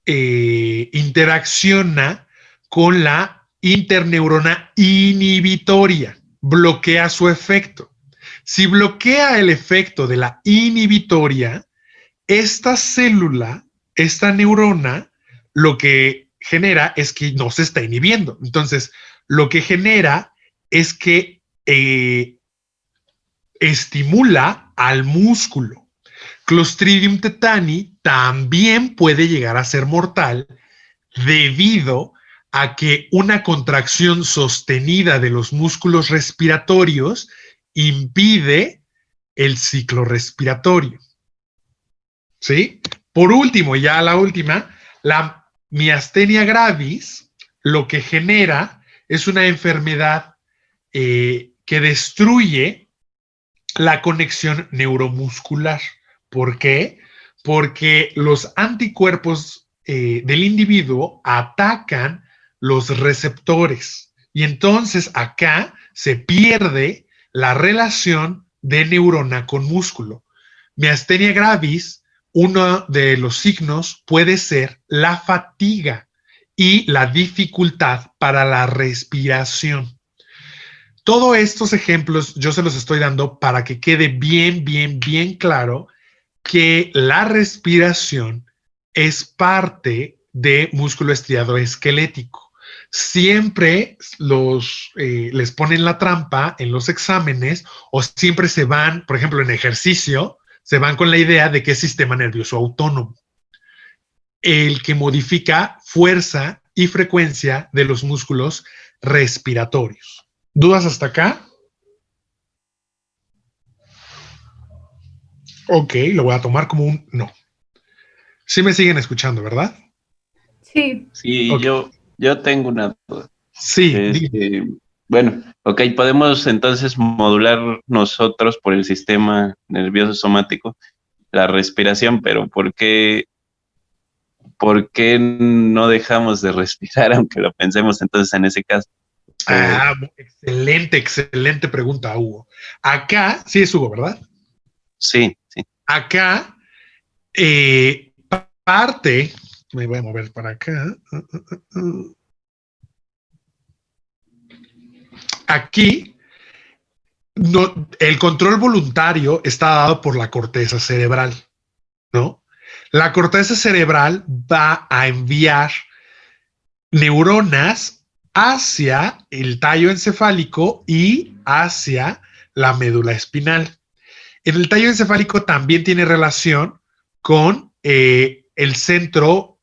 interacciona con la interneurona inhibitoria, bloquea su efecto. Si bloquea el efecto de la inhibitoria, esta célula, esta neurona, lo que genera es que no se está inhibiendo. Entonces, lo que genera es que estimula al músculo. Clostridium tetani también puede llegar a ser mortal debido a que una contracción sostenida de los músculos respiratorios impide el ciclo respiratorio. ¿Sí? Por último, ya la última, la miastenia gravis lo que genera es una enfermedad que destruye la conexión neuromuscular. ¿Por qué? Porque los anticuerpos del individuo atacan los receptores y entonces acá se pierde la relación de neurona con músculo. Miastenia gravis, uno de los signos puede ser la fatiga y la dificultad para la respiración. Todos estos ejemplos yo se los estoy dando para que quede bien claro que la respiración es parte de músculo estriado esquelético. Siempre les ponen la trampa en los exámenes o siempre se van, por ejemplo, en ejercicio, se van con la idea de que es sistema nervioso autónomo, el que modifica fuerza y frecuencia de los músculos respiratorios. ¿Dudas hasta acá? Ok, lo voy a tomar como un no. Sí me siguen escuchando, ¿verdad? Sí. Sí, Okay. yo tengo una duda. Sí. Bueno, ok, podemos entonces modular nosotros por el sistema nervioso somático la respiración, pero ¿por qué no dejamos de respirar aunque lo pensemos entonces en ese caso? Excelente pregunta, Hugo. Acá, sí es Hugo, ¿verdad? Sí. Acá, parte, me voy a mover para acá. Aquí, no, el control voluntario está dado por la corteza cerebral, ¿no? La corteza cerebral va a enviar neuronas hacia el tallo encefálico y hacia la médula espinal. En el tallo encefálico también tiene relación con el centro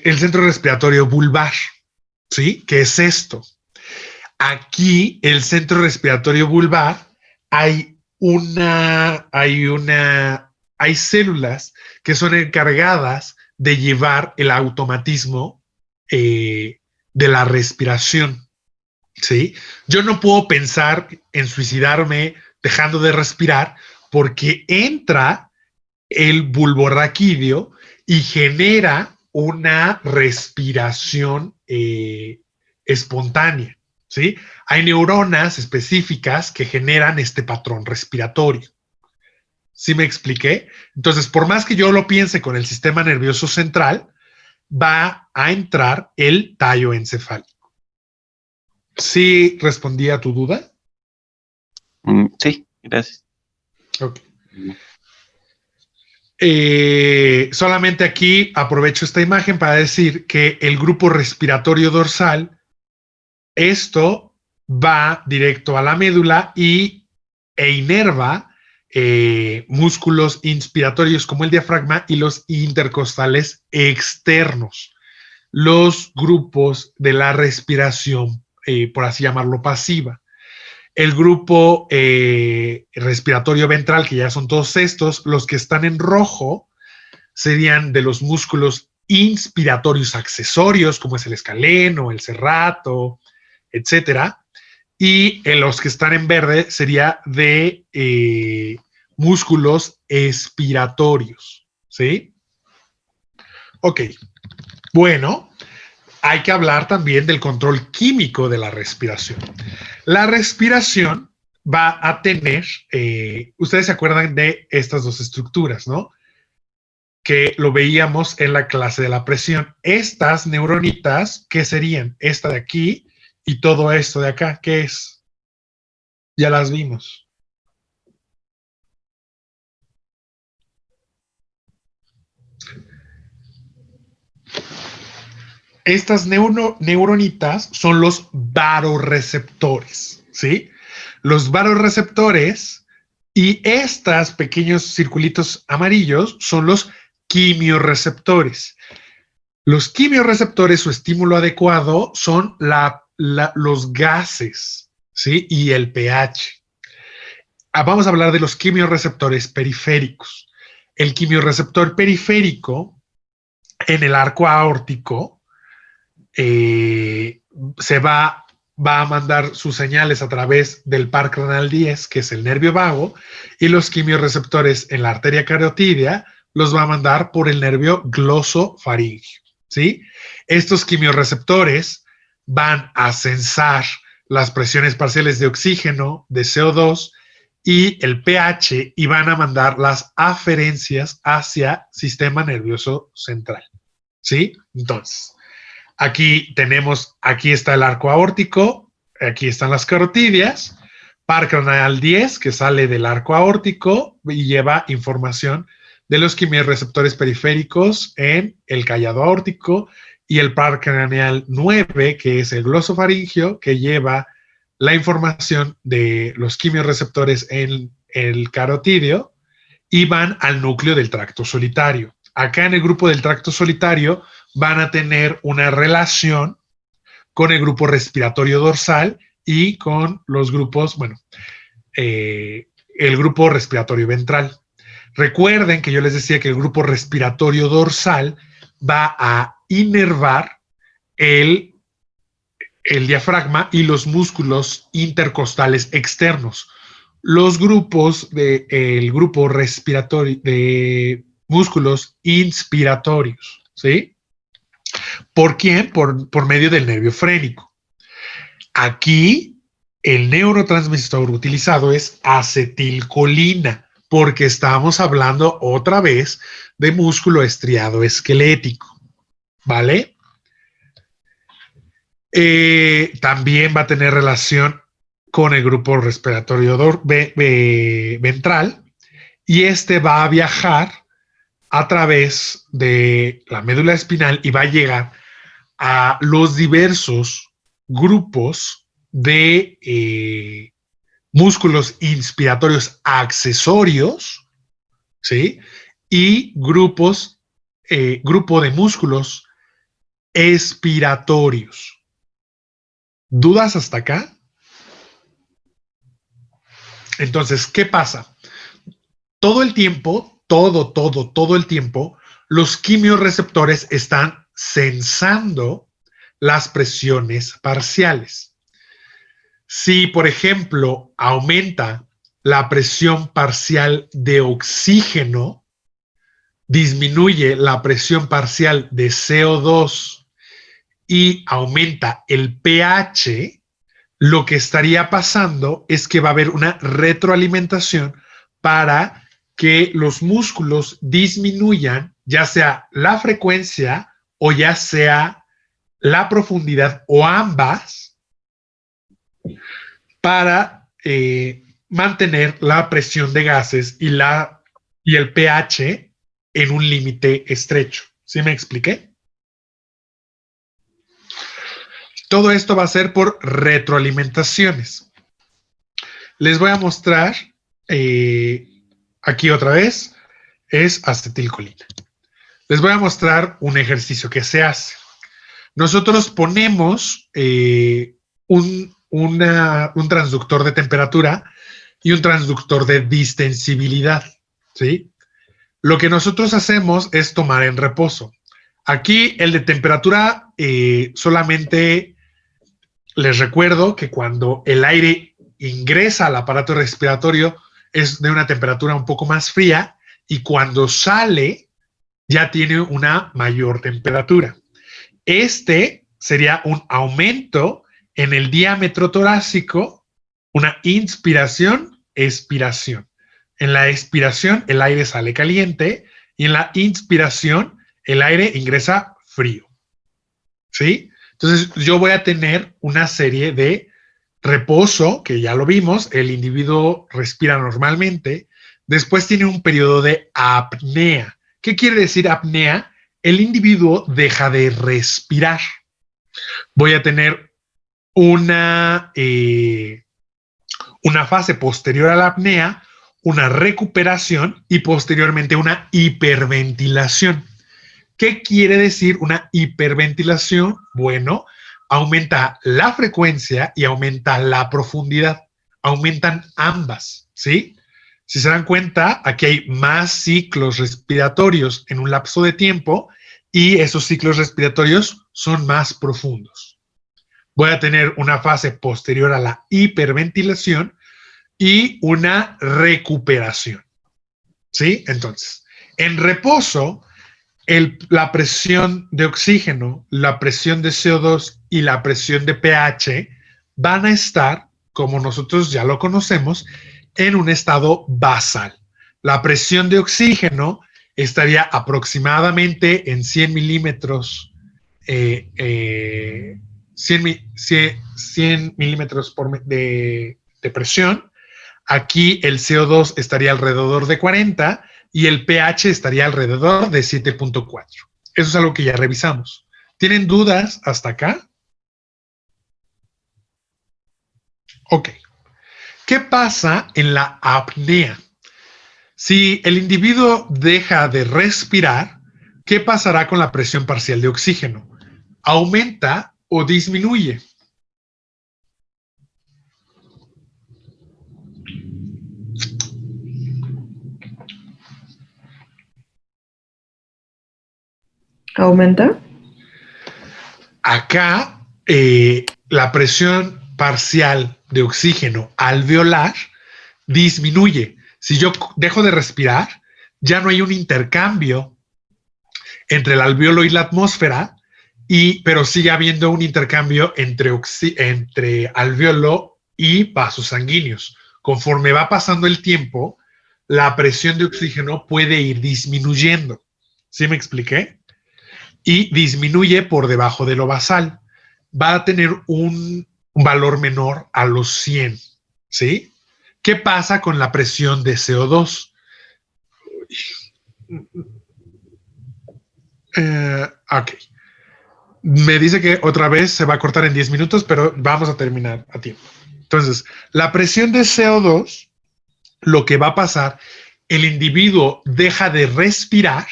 respiratorio vulvar, ¿sí? ¿Qué es esto? Aquí, el centro respiratorio vulvar, hay células que son encargadas de llevar el automatismo de la respiración, ¿sí? Yo no puedo pensar en suicidarme dejando de respirar porque entra el bulborraquídeo y genera una respiración espontánea, ¿sí? Hay neuronas específicas que generan este patrón respiratorio. ¿Sí me expliqué? Entonces, por más que yo lo piense con el sistema nervioso central, va a entrar el tallo encefálico. ¿Sí respondí a tu duda? Sí, gracias. Ok. Solamente aquí aprovecho esta imagen para decir que el grupo respiratorio dorsal, esto va directo a la médula e inerva músculos inspiratorios como el diafragma y los intercostales externos, los grupos de la respiración por así llamarlo, pasiva. El grupo respiratorio ventral, que ya son todos estos, los que están en rojo serían de los músculos inspiratorios accesorios, como es el escaleno, el serrato, etcétera. Y los que están en verde sería de músculos expiratorios, ¿sí? Ok, bueno, hay que hablar también del control químico de la respiración. La respiración va a tener, ustedes se acuerdan de estas dos estructuras, ¿no? Que lo veíamos en la clase de la presión. Estas neuronitas, ¿qué serían? Esta de aquí y todo esto de acá, ¿qué es? Ya las vimos. Estas neuronitas son los varorreceptores, ¿sí? Los varorreceptores y estos pequeños circulitos amarillos son los quimiorreceptores. Los quimiorreceptores, su estímulo adecuado son los gases, ¿sí? Y el pH. Vamos a hablar de los quimiorreceptores periféricos. El quimiorreceptor periférico en el arco aórtico se va a mandar sus señales a través del par craneal 10, que es el nervio vago, y los quimiorreceptores en la arteria carotídea los va a mandar por el nervio glosofaríngeo, ¿sí? Estos quimiorreceptores van a sensar las presiones parciales de oxígeno, de CO2 y el pH, y van a mandar las aferencias hacia sistema nervioso central, ¿sí? Entonces, aquí está el arco aórtico, aquí están las carotídeas, par craneal 10 que sale del arco aórtico y lleva información de los quimiorreceptores periféricos en el callado aórtico, y el par craneal 9 que es el glosofaringio, que lleva la información de los quimiorreceptores en el carotídeo y van al núcleo del tracto solitario. Acá en el grupo del tracto solitario van a tener una relación con el grupo respiratorio dorsal y con los grupos, el grupo respiratorio ventral. Recuerden que yo les decía que el grupo respiratorio dorsal va a inervar el diafragma y los músculos intercostales externos. Los grupos del grupo respiratorio de músculos inspiratorios, ¿sí? ¿Por quién? Por medio del nervio frénico. Aquí el neurotransmisor utilizado es acetilcolina, porque estamos hablando otra vez de músculo estriado esquelético, ¿vale? También va a tener relación con el grupo respiratorio ventral, y este va a viajar a través de la médula espinal y va a llegar a los diversos grupos de músculos inspiratorios accesorios, ¿sí? Y grupo de músculos expiratorios. ¿Dudas hasta acá? Entonces, ¿qué pasa? Todo el tiempo, todo el tiempo, los quimiorreceptores están sensando las presiones parciales. Si, por ejemplo, aumenta la presión parcial de oxígeno, disminuye la presión parcial de CO2 y aumenta el pH, lo que estaría pasando es que va a haber una retroalimentación para que los músculos disminuyan, ya sea la frecuencia o ya sea la profundidad o ambas, para mantener la presión de gases y el pH en un límite estrecho. ¿Sí me expliqué? Todo esto va a ser por retroalimentaciones. Les voy a mostrar, aquí otra vez, es acetilcolina. Les voy a mostrar un ejercicio que se hace. Nosotros ponemos un transductor de temperatura y un transductor de distensibilidad, ¿sí? Lo que nosotros hacemos es tomar en reposo. Aquí el de temperatura solamente les recuerdo que cuando el aire ingresa al aparato respiratorio es de una temperatura un poco más fría y cuando sale ya tiene una mayor temperatura. Este sería un aumento en el diámetro torácico, una inspiración, expiración. En la expiración el aire sale caliente y en la inspiración el aire ingresa frío. ¿Sí? Entonces yo voy a tener una serie de reposo, que ya lo vimos, el individuo respira normalmente, después tiene un periodo de apnea. ¿Qué quiere decir apnea? El individuo deja de respirar. Voy a tener una fase posterior a la apnea, una recuperación y posteriormente una hiperventilación. ¿Qué quiere decir una hiperventilación? Bueno, aumenta la frecuencia y aumenta la profundidad. Aumentan ambas, ¿sí? Si se dan cuenta, aquí hay más ciclos respiratorios en un lapso de tiempo y esos ciclos respiratorios son más profundos. Voy a tener una fase posterior a la hiperventilación y una recuperación, ¿sí? Entonces, en reposo, la presión de oxígeno, la presión de CO2 y la presión de pH van a estar, como nosotros ya lo conocemos, en un estado basal. La presión de oxígeno estaría aproximadamente en 100 milímetros, 100 milímetros de presión. Aquí el CO2 estaría alrededor de 40 y el pH estaría alrededor de 7.4. Eso es algo que ya revisamos. ¿Tienen dudas hasta acá? Ok. ¿Qué pasa en la apnea? Si el individuo deja de respirar, ¿qué pasará con la presión parcial de oxígeno? ¿Aumenta o disminuye? ¿Aumenta? Acá, la presión parcial de oxígeno alveolar disminuye. Si yo dejo de respirar, ya no hay un intercambio entre el alveolo y la atmósfera, pero sigue habiendo un intercambio entre alveolo y vasos sanguíneos. Conforme va pasando el tiempo, la presión de oxígeno puede ir disminuyendo. ¿Sí me expliqué? Y disminuye por debajo de lo basal. Va a tener un valor menor a los 100, ¿sí? ¿Qué pasa con la presión de CO2? Ok. Me dice que otra vez se va a cortar en 10 minutos, pero vamos a terminar a tiempo. Entonces, la presión de CO2, lo que va a pasar, el individuo deja de respirar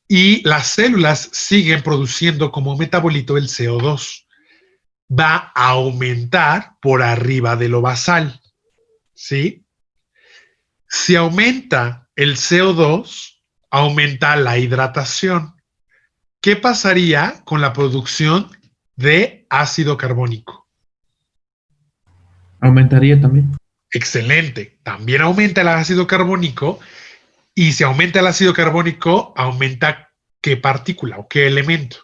y las células siguen produciendo como metabolito el CO2. Va a aumentar por arriba de lo basal, ¿sí? Si aumenta el CO2, aumenta la hidratación. ¿Qué pasaría con la producción de ácido carbónico? Aumentaría también. Excelente. También aumenta el ácido carbónico y si aumenta el ácido carbónico, aumenta ¿qué partícula o qué elemento?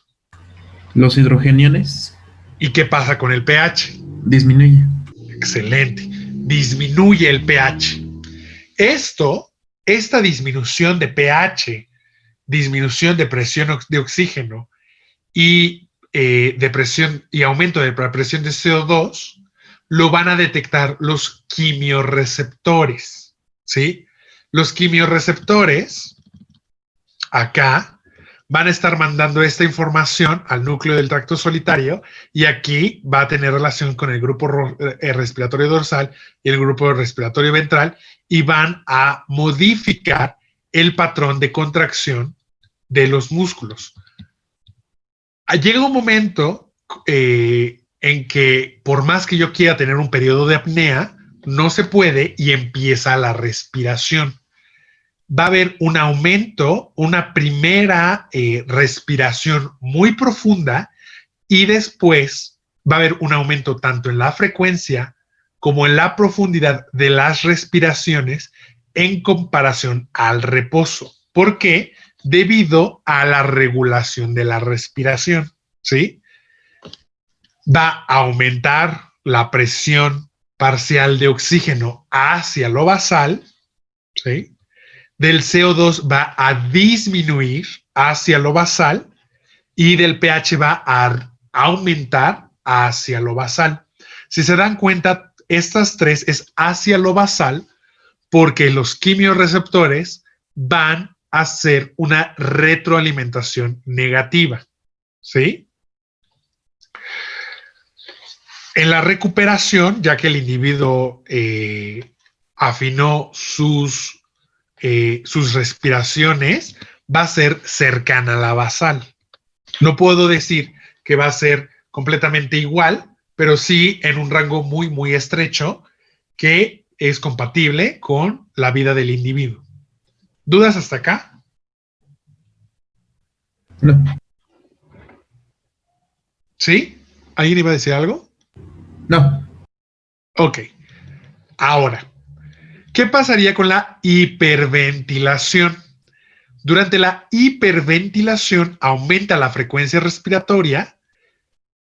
Los hidrogeniones. ¿Y qué pasa con el pH? Disminuye. Excelente. Disminuye el pH. Esta disminución de pH, disminución de presión de oxígeno y de presión y aumento de la presión de CO2, lo van a detectar los quimiorreceptores, ¿sí? Los quimiorreceptores, acá, van a estar mandando esta información al núcleo del tracto solitario y aquí va a tener relación con el grupo respiratorio dorsal y el grupo respiratorio ventral y van a modificar el patrón de contracción de los músculos. Llega un momento en en que por más que yo quiera tener un periodo de apnea, no se puede y empieza la respiración. Va a haber un aumento, una primera respiración muy profunda y después va a haber un aumento tanto en la frecuencia como en la profundidad de las respiraciones en comparación al reposo. ¿Por qué? Debido a la regulación de la respiración, ¿sí? Va a aumentar la presión parcial de oxígeno hacia lo basal, ¿sí? Del CO2 va a disminuir hacia lo basal y del pH va a aumentar hacia lo basal. Si se dan cuenta, estas tres es hacia lo basal porque los quimiorreceptores van a hacer una retroalimentación negativa, ¿sí? En la recuperación, ya que el individuo afinó sus respiraciones, va a ser cercana a la basal. No puedo decir que va a ser completamente igual, pero sí en un rango muy, muy estrecho que es compatible con la vida del individuo. ¿Dudas hasta acá? No. ¿Sí? ¿Alguien iba a decir algo? No. Ok. Ahora, ¿qué pasaría con la hiperventilación? Durante la hiperventilación aumenta la frecuencia respiratoria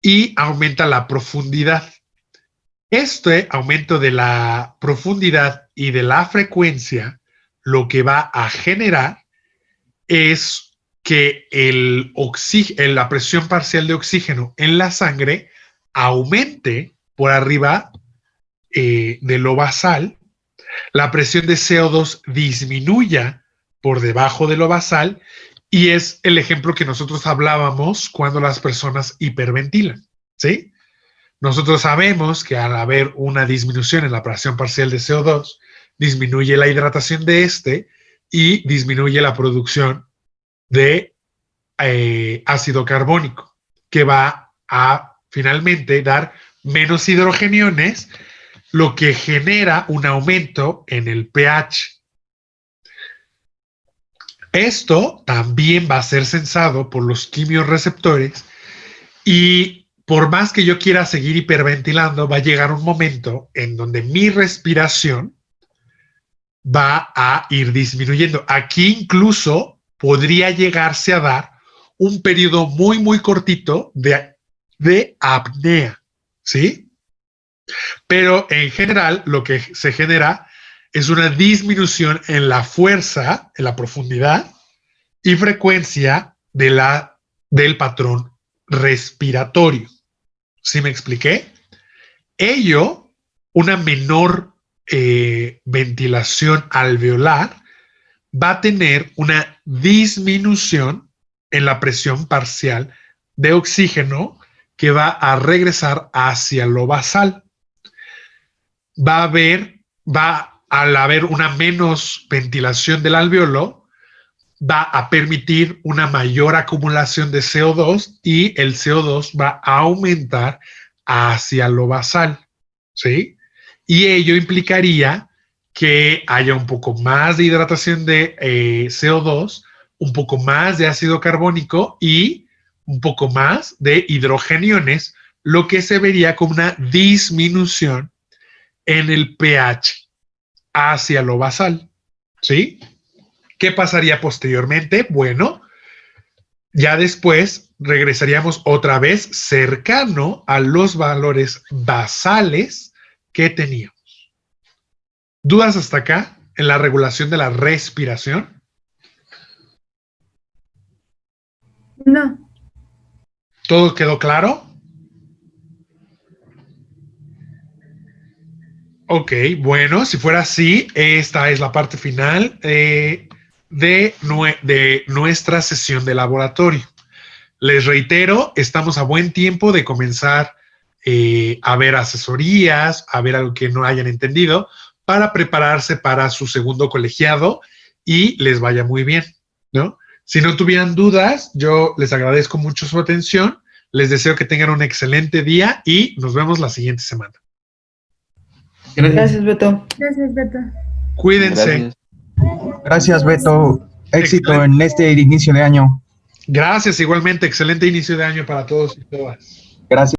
y aumenta la profundidad. Este aumento de la profundidad y de la frecuencia lo que va a generar es que la presión parcial de oxígeno en la sangre aumente por arriba de lo basal, la presión de CO2 disminuya por debajo de lo basal y es el ejemplo que nosotros hablábamos cuando las personas hiperventilan, ¿sí? Nosotros sabemos que al haber una disminución en la presión parcial de CO2, disminuye la hidratación de y disminuye la producción de ácido carbónico, que va a finalmente dar menos hidrogeniones, lo que genera un aumento en el pH. Esto también va a ser sensado por los quimiorreceptores y por más que yo quiera seguir hiperventilando, va a llegar un momento en donde mi respiración va a ir disminuyendo. Aquí incluso podría llegarse a dar un periodo muy, muy cortito de apnea, ¿sí? Pero en general lo que se genera es una disminución en la fuerza, en la profundidad y frecuencia del patrón respiratorio. ¿Sí me expliqué? Ello, una menor ventilación alveolar, va a tener una disminución en la presión parcial de oxígeno que va a regresar hacia lo basal. Al haber una menos ventilación del alveolo, va a permitir una mayor acumulación de CO2 y el CO2 va a aumentar hacia lo basal, ¿sí? Y ello implicaría que haya un poco más de hidratación de CO2, un poco más de ácido carbónico y un poco más de hidrogeniones, lo que se vería como una disminución en el pH hacia lo basal, ¿sí? ¿Qué pasaría posteriormente? Bueno, ya después regresaríamos otra vez cercano a los valores basales que teníamos. ¿Dudas hasta acá en la regulación de la respiración? No. ¿Todo quedó claro? Ok, bueno, si fuera así, esta es la parte final de nuestra sesión de laboratorio. Les reitero, estamos a buen tiempo de comenzar a ver asesorías, a ver algo que no hayan entendido, para prepararse para su segundo colegiado y les vaya muy bien, ¿no? Si no tuvieran dudas, yo les agradezco mucho su atención. Les deseo que tengan un excelente día y nos vemos la siguiente semana. Gracias. Gracias, Beto. Gracias, Beto. Cuídense. Gracias. Gracias, Beto. Éxito Excelente. en este inicio de año. Gracias, igualmente. Excelente inicio de año para todos y todas. Gracias.